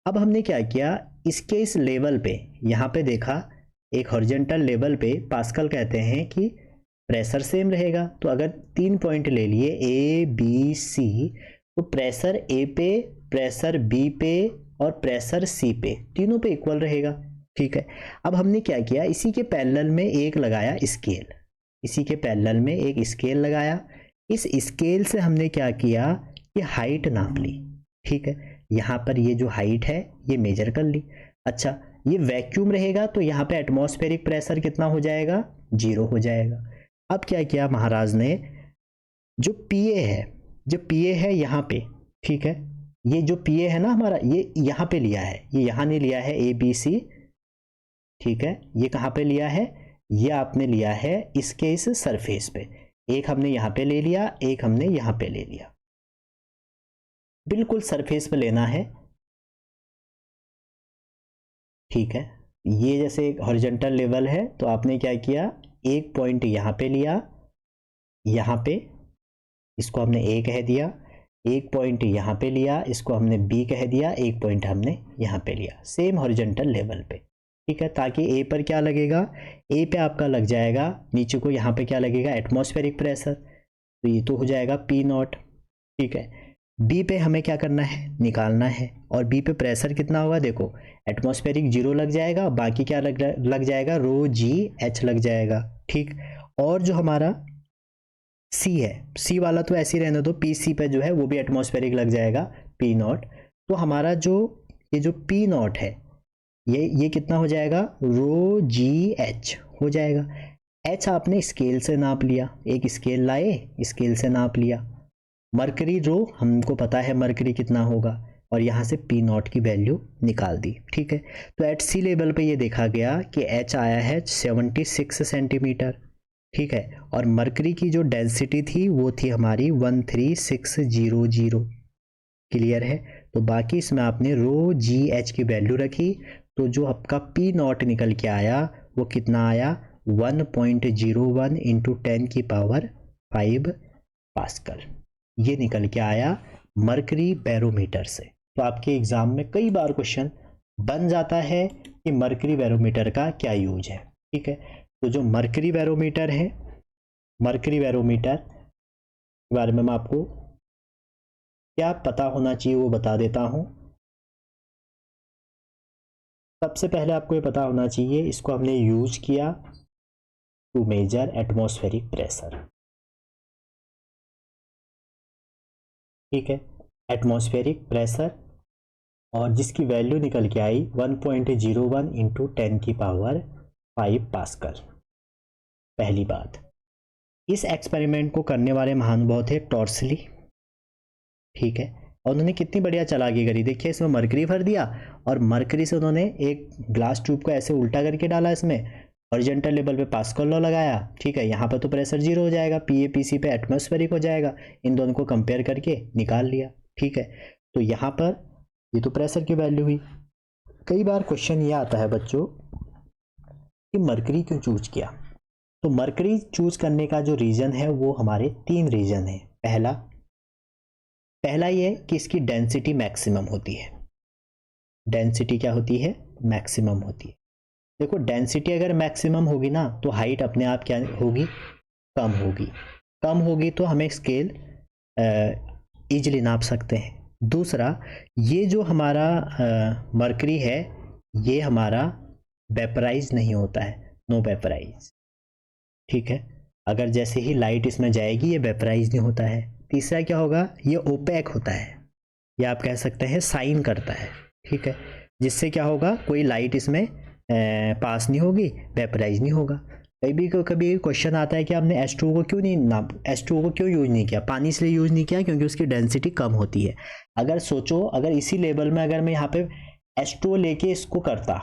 अब हमने क्या किया, इसके इस लेवल पे यहाँ पे देखा, एक हॉरिजॉन्टल लेवल पे पास्कल कहते हैं कि प्रेशर सेम रहेगा। तो अगर 3 पॉइंट ले लिए ए बी सी, तो प्रेशर ए पे, प्रेशर बी पे और प्रेशर सी पे, तीनों पे इक्वल रहेगा। ठीक है, अब हमने क्या किया, इसी के पैरेलल में एक लगाया स्केल, इसी के पैरेलल में एक स्केल लगाया। इस स्केल से हमने क्या किया, ये हाइट नाप ली। ठीक है, यहाँ पर ये जो हाइट है ये मेजर कर ली। अच्छा, ये वैक्यूम रहेगा तो यहाँ पे एटमॉस्फेरिक प्रेशर कितना हो जाएगा, 0 हो जाएगा। अब क्या किया महाराज ने, जो पीए है, जो पीए है यहाँ पे, ठीक है, ये जो पीए है ना हमारा, ये यहाँ पे लिया है, ये यहाँ नहीं लिया है ए बी सी। ठीक है, ये कहाँ पे लिया है, ये आपने लिया है इसके इस सरफेस पे, एक हमने यहाँ पे ले लिया, एक हमने यहाँ पे ले लिया, बिल्कुल सरफेस पे लेना है। ठीक है, ये जैसे हॉरिजॉन्टल लेवल है, तो आपने क्या किया, एक पॉइंट यहाँ पे लिया, यहाँ पे इसको हमने ए कह दिया, एक पॉइंट यहाँ पे लिया, इसको हमने बी कह दिया, एक पॉइंट हमने यहाँ पे लिया, सेम हॉरिजॉन्टल लेवल पे। ठीक है, ताकि ए पर क्या लगेगा, ए पे आपका लग जाएगा, नीचे को यहाँ पे क्या लगेगा, एटमॉस्फेरिक प्रेशर, तो ये तो हो जाएगा पी नॉट। ठीक है, बी पे हमें क्या करना है, निकालना है, और बी पे प्रेशर कितना होगा, देखो एटमॉस्फेरिक 0 लग जाएगा, बाकी क्या लग जाएगा, रो जी एच लग जाएगा। ठीक, और जो हमारा सी है, सी वाला तो ऐसे ही रहने दो, पी सी पे जो है वो भी एटमॉस्फेरिक लग जाएगा, पी नॉट। तो हमारा जो ये जो पी नॉट है, ये कितना हो जाएगा, रो जी एच हो जाएगा। एच आपने स्केल से नाप लिया, एक स्केल लाए, स्केल से नाप लिया। मरकरी रो हमको पता है मरकरी कितना होगा, और यहाँ से पी नॉट की वैल्यू निकाल दी। ठीक है, तो एट सी लेवल पे ये देखा गया कि एच आया है 76 सेंटीमीटर। ठीक है, और मरकरी की जो डेंसिटी थी वो थी हमारी 13600। क्लियर है, तो बाकी इसमें आपने रो जी एच की वैल्यू रखी, तो जो आपका पी नॉट निकल के आया वो कितना आया, 1.01 इंटू 10 की पावर 5 पास्कल, ये निकल के आया मरकरी बैरोमीटर से। तो आपके एग्जाम में कई बार क्वेश्चन बन जाता है कि मरकरी बैरोमीटर का क्या यूज है। ठीक है, तो जो मरकरी बैरोमीटर है, मरकरी बैरोमीटर के बारे में मैं आपको क्या पता होना चाहिए वो बता देता हूं। सबसे पहले आपको ये पता होना चाहिए, इसको हमने यूज किया टू मेजर एटमॉस्फेरिक प्रेशर। ठीक है, एटमॉस्फेरिक प्रेशर, और जिसकी वैल्यू निकल के आई 1.01 इंटू 10 की पावर 5 पास्कल। पहली बात, इस एक्सपेरिमेंट को करने वाले महानुभाव थे टॉर्सली। ठीक है, और उन्होंने कितनी बढ़िया चालाकी करी, देखिए इसमें मरकरी भर दिया, और मरकरी से उन्होंने एक ग्लास ट्यूब को ऐसे उल्टा करके डाला, इसमें हॉरिजॉन्टल लेवल पे पास्कल लॉ लगाया। ठीक है, यहाँ पर तो प्रेशर 0 हो जाएगा, पीए पीसी पे एटमॉस्फेरिक हो जाएगा, इन दोनों को कंपेयर करके निकाल लिया। ठीक है, तो यहाँ पर ये तो प्रेशर की वैल्यू हुई। कई बार क्वेश्चन ये आता है बच्चों कि मरकरी क्यों चूज किया, तो मरकरी चूज करने का जो रीजन है वो हमारे 3 रीजन है। पहला ये कि इसकी डेंसिटी मैक्सिमम होती है। डेंसिटी क्या होती है, मैक्सिमम होती है। देखो डेंसिटी अगर मैक्सिमम होगी ना, तो हाइट अपने आप क्या होगी, कम होगी। कम होगी तो हमें स्केल इजीली नाप सकते हैं। दूसरा, ये जो हमारा मरकरी है, ये हमारा वेपराइज नहीं होता है, नो वेपराइज। ठीक है, अगर जैसे ही लाइट इसमें जाएगी ये वेपराइज नहीं होता है। तीसरा क्या होगा, ये ओपेक होता है, या आप कह सकते हैं साइन करता है। ठीक है, जिससे क्या होगा, कोई लाइट इसमें पास नहीं होगी, वेपराइज नहीं होगा। कभी क्वेश्चन आता है कि आपने H2O को क्यों नहीं नाम H2O को क्यों यूज नहीं किया, पानी इसलिए यूज नहीं किया क्योंकि उसकी डेंसिटी कम होती है। अगर सोचो, अगर इसी लेवल में अगर मैं यहाँ पे H2O लेके इसको करता,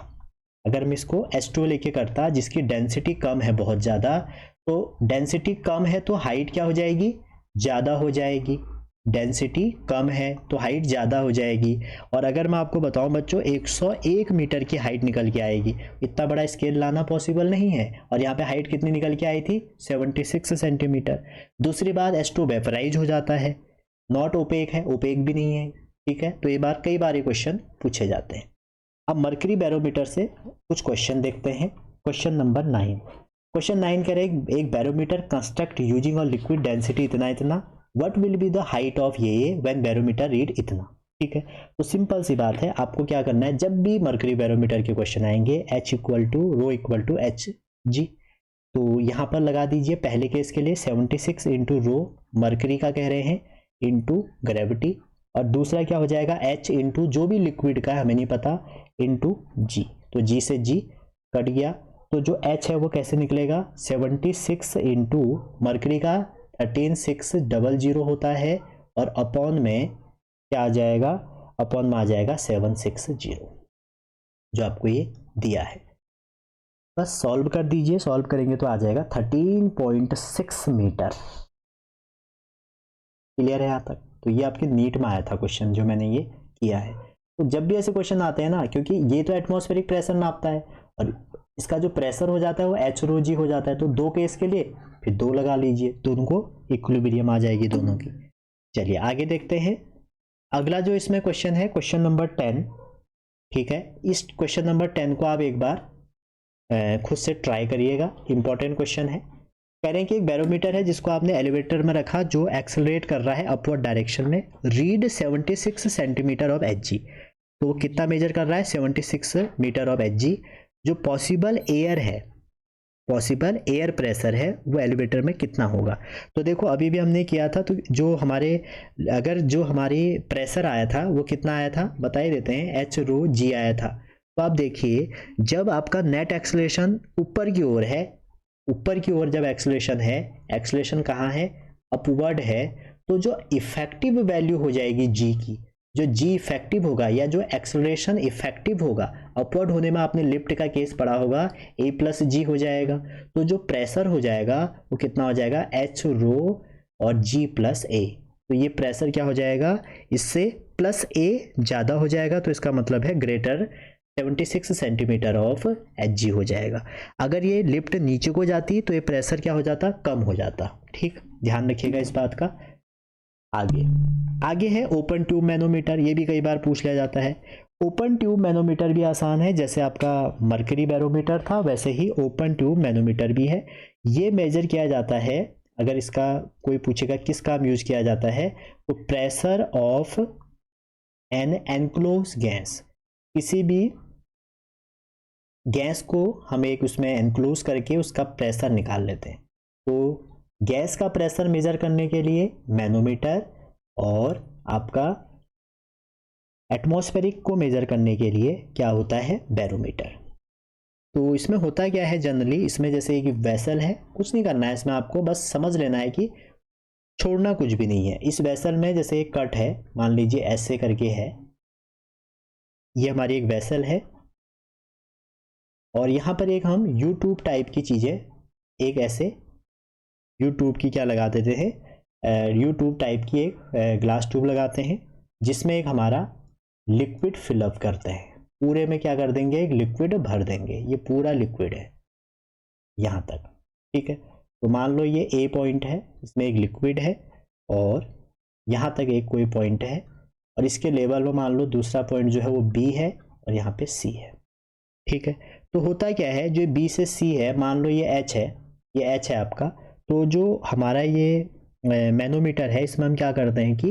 अगर मैं इसको H2O लेके करता जिसकी डेंसिटी कम है बहुत ज़्यादा, तो डेंसिटी कम है तो हाइट क्या हो जाएगी, ज़्यादा हो जाएगी। डेंसिटी कम है तो हाइट ज़्यादा हो जाएगी। और अगर मैं आपको बताऊं बच्चों, 101 मीटर की हाइट निकल के आएगी। इतना बड़ा स्केल लाना पॉसिबल नहीं है। और यहाँ पे हाइट कितनी निकल के आई थी, 76 सेंटीमीटर। दूसरी बात, H2 वेपराइज हो जाता है, नॉट ओपेक है, ओपेक भी नहीं है। ठीक है, तो ये बार कई बार ये क्वेश्चन पूछे जाते हैं। अब मर्करी बैरोमीटर से कुछ क्वेश्चन देखते हैं। Question number 9। क्वेश्चन 9 कह रहे हैं एक बैरोमीटर कंस्ट्रक्ट यूजिंग और लिक्विड डेंसिटी इतना इतना, what will be the height of ये व्हेन बैरोमीटर रीड इतना। ठीक है, तो सिंपल सी बात है, आपको क्या करना है, जब भी मर्करी बैरोमीटर के क्वेश्चन आएंगे H equal to rho equal to H G, तो यहाँ पर लगा दीजिए पहले केस के लिए 76 इंटू रो मर्करी का कह रहे हैं इंटू ग्रेविटी, और दूसरा क्या हो जाएगा H इंटू जो भी लिक्विड का हमें नहीं पता इंटू जी, तो जी से जी कट गया, तो जो H है वो कैसे निकलेगा, 76 इंटू मर्करी का 13600 होता है, और अपॉन में क्या आ जाएगा, अपॉन में आ जाएगा 760 जो आपको ये दिया है। बस सॉल्व कर दीजिए, सॉल्व करेंगे तो आ जाएगा 13.6 मीटर। क्लियर है यहाँ तक? तो ये आपके नीट में आया था क्वेश्चन जो मैंने ये किया है। तो जब भी ऐसे क्वेश्चन आते हैं ना, क्योंकि ये तो एटमॉस्फेरिक प्रेशर नापता है और इसका जो प्रेशर हो जाता है वो एच रो जी हो जाता है, तो दो केस के लिए फिर दो लगा लीजिए, दोनों को इक्विलिब्रियम आ जाएगी दोनों की। चलिए आगे देखते हैं। अगला जो इसमें क्वेश्चन है क्वेश्चन नंबर 10। ठीक है, इस क्वेश्चन नंबर 10 को आप एक बार खुद से ट्राई करिएगा, इंपॉर्टेंट क्वेश्चन है। कह रहे हैं कि एक बैरोमीटर है जिसको आपने एलिवेटर में रखा जो एक्सेलरेट कर रहा है अपवर्ड डायरेक्शन में, read 76 centimetre of H G. तो वो कितना मेजर कर रहा है, 76 मीटर ऑफ एच जी। जो पॉसिबल एयर है, पॉसिबल एयर प्रेशर है वो एलिवेटर में कितना होगा। तो देखो अभी भी हमने किया था, तो जो हमारे अगर जो हमारी प्रेशर आया था वो कितना आया था बता ही देते हैं, एच रो जी आया था। तो आप देखिए जब आपका नेट एक्सेलरेशन ऊपर की ओर है, ऊपर की ओर जब एक्सेलरेशन है, एक्सेलरेशन कहाँ है, अपवर्ड है, तो जो इफेक्टिव वैल्यू हो जाएगी जी की, जो जी इफेक्टिव होगा या जो एक्सेलरेशन इफेक्टिव होगा, अपवर्ड होने में आपने लिफ्ट का केस पढ़ा होगा, ए प्लस जी हो जाएगा। तो जो प्रेशर हो जाएगा वो कितना हो जाएगा, एच रो और जी प्लस ए। तो ये प्रेशर क्या हो जाएगा, इससे प्लस ए ज़्यादा हो जाएगा, तो इसका मतलब है greater 76 centimetre of H G हो जाएगा। अगर ये लिफ्ट नीचे को जाती तो ये प्रेशर क्या हो जाता, कम हो जाता। ठीक, ध्यान रखिएगा इस बात का। आगे है ओपन ट्यूब मैनोमीटर, ये भी कई बार पूछ लिया जाता है। ओपन ट्यूब मैनोमीटर भी आसान है, जैसे आपका मर्करी बैरोमीटर था वैसे ही ओपन ट्यूब मैनोमीटर भी है। ये मेजर किया जाता है, अगर इसका कोई पूछेगा किस काम यूज किया जाता है, तो pressure of an enclose gas, किसी भी गैस को हम एक उसमें एनक्लोज करके उसका प्रेशर निकाल लेते हैं। तो गैस का प्रेशर मेजर करने के लिए मैनोमीटर, और आपका एटमॉस्फेरिक को मेजर करने के लिए क्या होता है, बैरोमीटर। तो इसमें होता क्या है जनरली, इसमें जैसे कि वेसल है, कुछ नहीं करना है इसमें, आपको बस समझ लेना है कि छोड़ना कुछ भी नहीं है। इस वेसल में जैसे एक कट है, मान लीजिए ऐसे करके है, ये हमारी एक वेसल है, और यहाँ पर एक हम यू ट्यूब टाइप की चीज़ें, एक ऐसे यू ट्यूब की क्या लगा देते हैं, यू ट्यूब टाइप की एक ग्लास ट्यूब लगाते हैं, जिसमें एक हमारा लिक्विड फिलअप करते हैं। पूरे में क्या कर देंगे, एक लिक्विड भर देंगे, ये पूरा लिक्विड है यहाँ तक। ठीक है, तो मान लो ये ए पॉइंट है, इसमें एक लिक्विड है, और यहाँ तक एक कोई पॉइंट है, और इसके लेवल में मान लो दूसरा पॉइंट जो है वो बी है, और यहाँ पे सी है। ठीक है, तो होता क्या है, जो बी से सी है, मान लो ये एच है, ये एच है आपका, तो जो हमारा ये मैनोमीटर है इसमें हम क्या करते हैं कि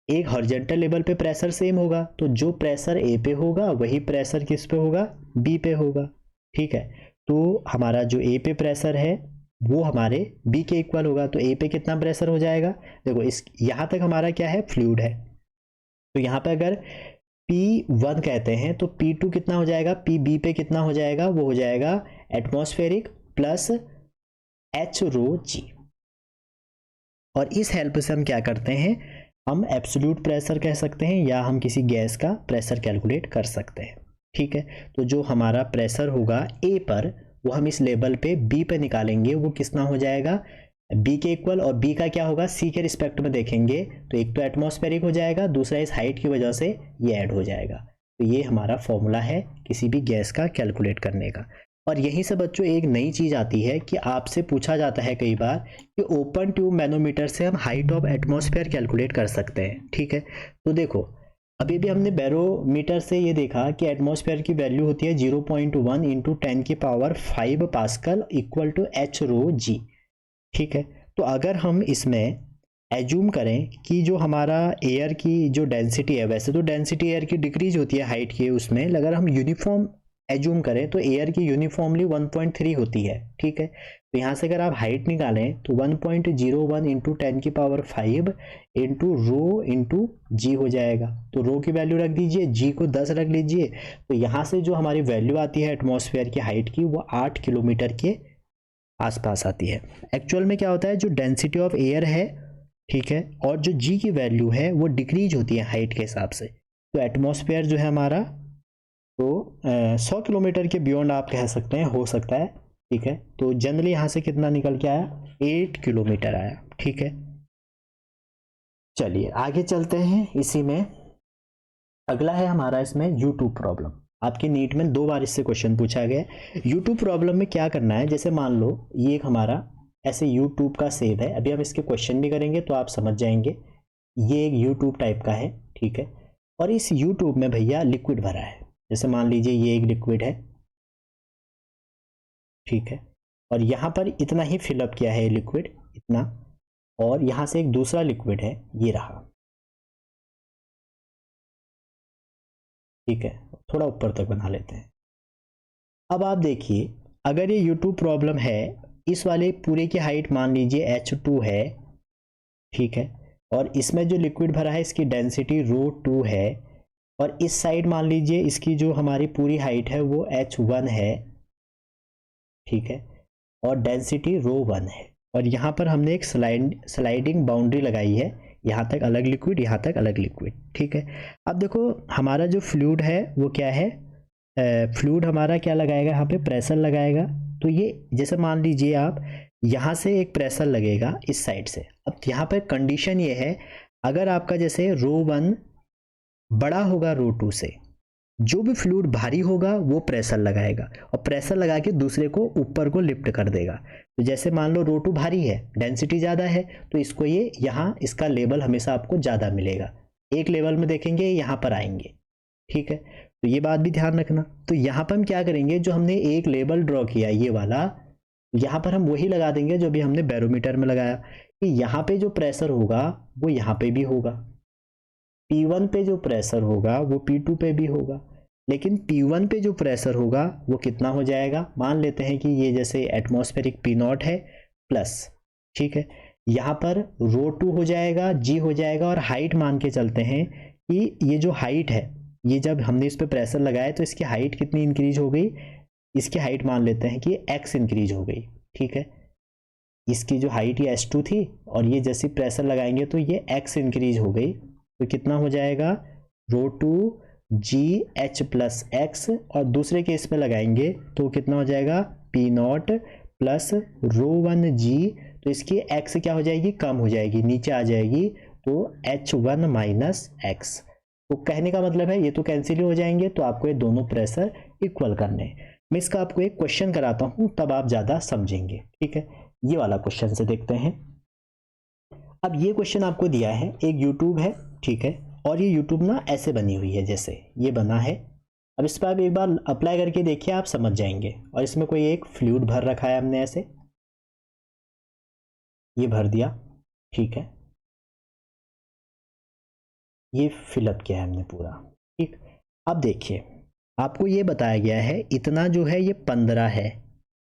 एक हॉरिजॉन्टल लेवल पे प्रेशर सेम होगा, तो जो प्रेशर ए पे होगा वही प्रेशर किस पे होगा, बी पे होगा। ठीक है, तो हमारा जो ए पे प्रेशर है वो हमारे बी के इक्वल होगा, तो ए पे कितना प्रेशर हो जाएगा, देखो इस यहाँ तक हमारा क्या है, फ्लूइड है, तो यहाँ पे अगर P1 कहते हैं तो P2 कितना हो जाएगा, PB पे कितना हो जाएगा, वो हो जाएगा एटमॉस्फेरिक प्लस एच रो जी। और इस हेल्प से हम क्या करते हैं, हम एब्सोल्यूट प्रेशर कह सकते हैं या हम किसी गैस का प्रेशर कैलकुलेट कर सकते हैं। ठीक है, तो जो हमारा प्रेशर होगा ए पर वो हम इस लेवल पे बी पे निकालेंगे, वो कितना हो जाएगा बी के इक्वल, और बी का क्या होगा सी के रिस्पेक्ट में देखेंगे तो एक तो एटमॉस्फेरिक हो जाएगा, दूसरा इस हाइट की वजह से ये ऐड हो जाएगा। तो ये हमारा फॉर्मूला है किसी भी गैस का कैलकुलेट करने का। और यहीं से बच्चों एक नई चीज़ आती है कि आपसे पूछा जाता है कई बार कि ओपन ट्यूब मैनोमीटर से हम हाइट ऑफ एटमॉस्फेयर कैलकुलेट कर सकते हैं। ठीक है, तो देखो अभी भी हमने बैरोमीटर से ये देखा कि एटमॉस्फेयर की वैल्यू होती है 0.1 into 10⁵ pascal equal to H rho G. ठीक है, तो अगर हम इसमें एज्यूम करें कि जो हमारा एयर की जो डेंसिटी है, वैसे तो डेंसिटी एयर की डिक्रीज होती है हाइट के उसमें, अगर हम यूनिफॉर्म एज्यूम करें तो एयर की यूनिफॉर्मली 1.3 होती है। ठीक है, तो यहाँ से अगर आप हाइट निकालें तो 1.01 इंटू 10⁵ इंटू रो इंटू जी हो जाएगा। तो रो की वैल्यू रख दीजिए, जी को 10 रख लीजिए, तो यहाँ से जो हमारी वैल्यू आती है एटमॉस्फेयर की हाइट की वो 8 किलोमीटर के आसपास आती है। एक्चुअल में क्या होता है, जो डेंसिटी ऑफ एयर है, ठीक है, और जो जी की वैल्यू है वो डिक्रीज होती है हाइट के हिसाब से। तो एटमॉस्फेयर जो है हमारा तो 100 किलोमीटर के बियॉन्ड आप कह सकते हैं, हो सकता है। ठीक है, तो जनरली यहाँ से कितना निकल के आया, 8 किलोमीटर आया। ठीक है, चलिए आगे चलते हैं। इसी में अगला है हमारा इसमें यूट्यूब प्रॉब्लम। आपकी नीट में 2 बार इससे क्वेश्चन पूछा गया। यूट्यूब प्रॉब्लम में क्या करना है, जैसे मान लो ये एक हमारा ऐसे यूट्यूब का सेव है, अभी हम इसके क्वेश्चन भी करेंगे तो आप समझ जाएंगे। ये एक यूट्यूब टाइप का है। ठीक है, और इस यूट्यूब में भैया लिक्विड भरा है। जैसे मान लीजिए ये एक लिक्विड है, ठीक है, और यहाँ पर इतना ही फिलअप किया है लिक्विड, इतना, और यहाँ से एक दूसरा लिक्विड है, ये रहा। ठीक है, थोड़ा ऊपर तक बना लेते हैं। अब आप देखिए, अगर ये यूट्यूब प्रॉब्लम है, इस वाले पूरे की हाइट मान लीजिए H2 है। ठीक है, और इसमें जो लिक्विड भरा है इसकी डेंसिटी ρ2 है, और इस साइड मान लीजिए इसकी जो हमारी पूरी हाइट है वो H1 है। ठीक है, और डेंसिटी ρ1 है, और यहाँ पर हमने एक स्लाइडिंग बाउंड्री लगाई है, यहाँ तक अलग लिक्विड, यहाँ तक अलग लिक्विड। ठीक है, अब देखो हमारा जो फ्लूइड है वो क्या है, फ्लूइड हमारा क्या लगाएगा, यहाँ पे प्रेशर लगाएगा। तो ये जैसे मान लीजिए आप यहाँ से एक प्रेशर लगेगा इस साइड से। अब यहाँ पर कंडीशन ये है, अगर आपका जैसे ρ1 बड़ा होगा ρ2 से, जो भी फ्लूइड भारी होगा वो प्रेशर लगाएगा, और प्रेशर लगा के दूसरे को ऊपर को लिफ्ट कर देगा। तो जैसे मान लो ρ2 भारी है, डेंसिटी ज़्यादा है, तो इसको ये यहाँ इसका लेवल हमेशा आपको ज़्यादा मिलेगा। एक लेवल में देखेंगे यहाँ पर आएंगे। ठीक है, तो ये बात भी ध्यान रखना। तो यहाँ पर हम क्या करेंगे, जो हमने एक लेवल ड्रॉ किया ये वाला, यहाँ पर हम वही लगा देंगे जो भी हमने बैरोमीटर में लगाया, कि यहाँ पे जो प्रेशर होगा वो यहाँ पे भी होगा, P1 पे जो प्रेशर होगा वो P2 पे भी होगा। लेकिन P1 पे जो प्रेशर होगा वो कितना हो जाएगा, मान लेते हैं कि ये जैसे एटमॉस्फेरिक P0 है प्लस, ठीक है, यहाँ पर ρ2 हो जाएगा, G हो जाएगा, और हाइट मान के चलते हैं कि ये जो हाइट है, ये जब हमने इस पर प्रेशर लगाया तो इसकी हाइट कितनी इंक्रीज हो गई, इसकी हाइट मान लेते हैं कि x इंक्रीज हो गई। ठीक है, इसकी जो हाइट ये H2 थी, और ये जैसे प्रेशर लगाएंगे तो ये x इंक्रीज हो गई, तो कितना हो जाएगा ρ2GH प्लस x, और दूसरे केस में लगाएंगे तो कितना हो जाएगा P0 प्लस ρ1G, तो इसकी x क्या हो जाएगी, कम हो जाएगी, नीचे आ जाएगी, तो H1 माइनस x। तो कहने का मतलब है ये तो कैंसिल हो जाएंगे, तो आपको ये दोनों प्रेशर इक्वल करने हैं। मैं इसका आपको एक क्वेश्चन कराता हूँ तब आप ज़्यादा समझेंगे। ठीक है, ये वाला क्वेश्चन से देखते हैं। अब ये क्वेश्चन आपको दिया है, एक यूट्यूब है, ठीक है, और ये यूट्यूब ना ऐसे बनी हुई है, जैसे ये बना है। अब इस पर आप एक बार अप्लाई करके देखिए, आप समझ जाएंगे। और इसमें कोई एक फ्लूइड भर रखा है हमने, ऐसे ये भर दिया, ठीक है, ये फिलअप किया है हमने पूरा। ठीक, अब देखिए आपको ये बताया गया है इतना जो है ये 15 है,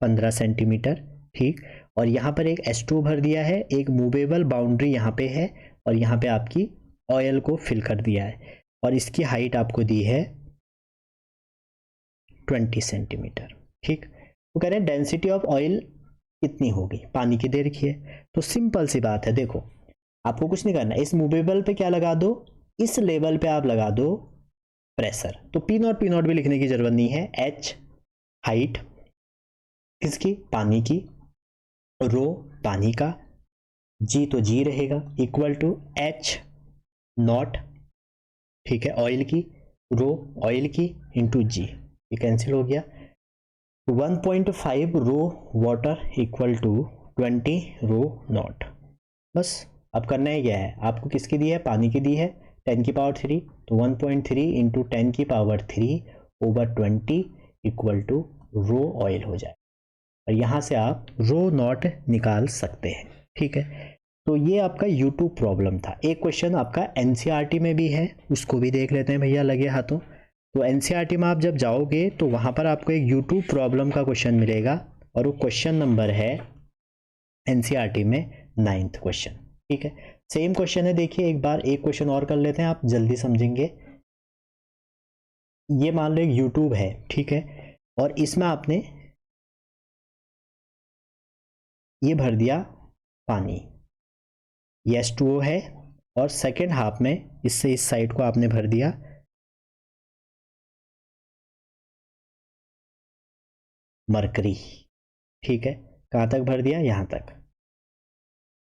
15 सेंटीमीटर। ठीक, और यहाँ पर एक H2 भर दिया है, एक मूवेबल बाउंड्री यहाँ पे है, और यहाँ पे आपकी ऑयल को फिल कर दिया है, और इसकी हाइट आपको दी है 20 सेंटीमीटर। ठीक, वो कह रहे हैं डेंसिटी ऑफ ऑयल कितनी होगी, पानी की दे रखी है। तो सिंपल सी बात है, देखो आपको कुछ नहीं करना, इस मूवेबल पे क्या लगा दो, इस लेवल पे आप लगा दो प्रेशर। तो पी नॉट भी लिखने की जरूरत नहीं है। एच हाइट किसकी, पानी की, रो पानी का, जी तो जी रहेगा इक्वल टू एच नॉट, ठीक है, ऑयल की, रो ऑयल की इंटू जी, ये कैंसिल हो गया। 1.5 rho water equal to 20 rho naught. बस अब करना ही क्या है, आपको किसकी दी है, पानी की दी है 10 की पावर 3, तो 1.3 इंटू 10 की power 3 over 20 equal to rho oil हो जाए, और यहाँ से आप रो नॉट निकाल सकते हैं। ठीक है, तो ये आपका यूट्यूब प्रॉब्लम था। एक क्वेश्चन आपका एनसीईआरटी में भी है, उसको भी देख लेते हैं भैया लगे हाथों। तो एनसीईआरटी में आप जब जाओगे तो वहाँ पर आपको एक यूट्यूब प्रॉब्लम का क्वेश्चन मिलेगा, और वो क्वेश्चन नंबर है एनसीईआरटी में 9th क्वेश्चन। ठीक है, सेम क्वेश्चन है, देखिए एक बार एक क्वेश्चन और कर लेते हैं, आप जल्दी समझेंगे। ये मान लो एक यूट्यूब है, ठीक है, और इसमें आपने ये भर दिया पानी, ये H2O है, और सेकेंड हाफ में इससे इस साइड को आपने भर दिया मरकरी। ठीक है, कहाँ तक भर दिया, यहाँ तक।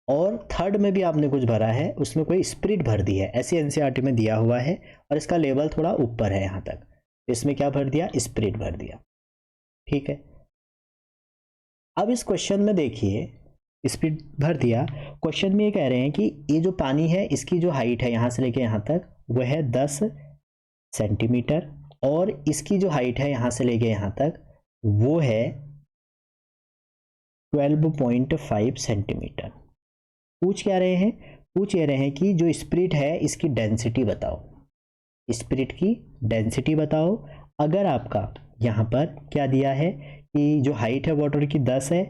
और थर्ड में भी आपने कुछ भरा है, उसमें कोई स्पिरिट भर दी है, ऐसी एनसीईआरटी में दिया हुआ है, और इसका लेवल थोड़ा ऊपर है यहाँ तक, इसमें क्या भर दिया, स्पिरिट भर दिया। ठीक है, अब इस क्वेश्चन में देखिए स्पिरिट भर दिया, क्वेश्चन में ये कह रहे हैं कि ये जो पानी है इसकी जो हाइट है यहाँ से लेके यहाँ तक वह है 10 सेंटीमीटर, और इसकी जो हाइट है यहाँ से लेके यहाँ तक वो है 12.5 सेंटीमीटर। पूछ क्या रहे हैं, पूछ ये रहे हैं कि जो स्पिरिट है इसकी डेंसिटी बताओ, स्पिरिट की डेंसिटी बताओ। अगर आपका यहाँ पर क्या दिया है कि जो हाइट है वाटर की 10 है,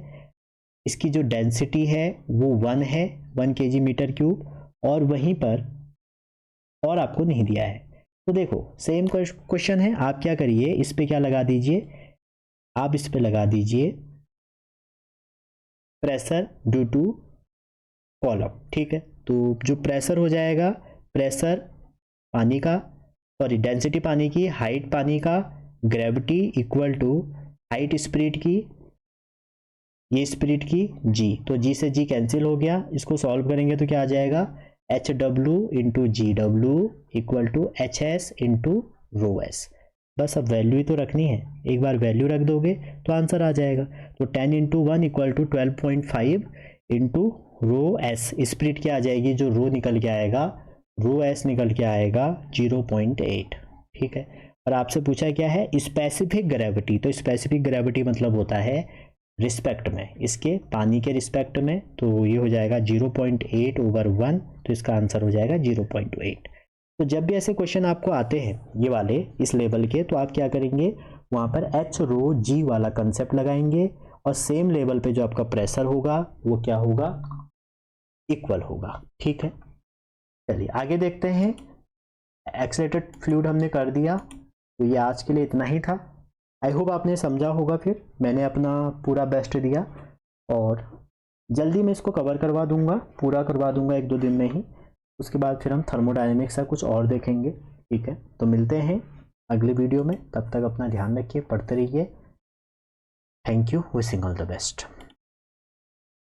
इसकी जो डेंसिटी है वो 1 है, 1 kg मीटर क्यूब, और वहीं पर और आपको नहीं दिया है। तो देखो सेम क्वेश्चन है, आप क्या करिए, इस पे क्या लगा दीजिए, आप इस पे लगा दीजिए प्रेशर ड्यू टू कॉलम। ठीक है, तो जो प्रेशर हो जाएगा, प्रेशर पानी का, सॉरी डेंसिटी पानी की, हाइट पानी का, gravity equal to height spirit की, ये स्पिरिट की जी, तो जी से जी कैंसिल हो गया। इसको सॉल्व करेंगे तो क्या आ जाएगा, H W into G W equal to H S into rho S. बस अब वैल्यू ही तो रखनी है, एक बार वैल्यू रख दोगे तो आंसर आ जाएगा। तो 10 into 1 equal to 12.5 into rho S, spirit क्या आ जाएगी, जो रो निकल के आएगा, रो एस निकल के आएगा 0.8। ठीक है, और आपसे पूछा क्या है, स्पेसिफिक ग्रेविटी, तो स्पेसिफिक ग्रेविटी मतलब होता है रिस्पेक्ट में, इसके पानी के रिस्पेक्ट में, तो ये हो जाएगा 0.8 ओवर 1, तो इसका आंसर हो जाएगा 0.8। तो जब भी ऐसे क्वेश्चन आपको आते हैं ये वाले इस लेवल के, तो आप क्या करेंगे, वहाँ पर एच रो जी वाला कंसेप्ट लगाएंगे, और सेम लेवल पे जो आपका प्रेशर होगा वो क्या होगा, इक्वल होगा। ठीक है, चलिए आगे देखते हैं। एक्सीलरेटेड फ्लूइड हमने कर दिया, तो ये आज के लिए इतना ही था। आई होप आपने समझा होगा, फिर मैंने अपना पूरा बेस्ट दिया, और जल्दी मैं इसको कवर करवा दूंगा, पूरा करवा दूंगा 1-2 दिन में ही। उसके बाद फिर हम थर्मोडायनेमिक्स का कुछ और देखेंगे। ठीक है, तो मिलते हैं अगले वीडियो में, तब तक अपना ध्यान रखिए, पढ़ते रहिए। Thank you, wishing all the best.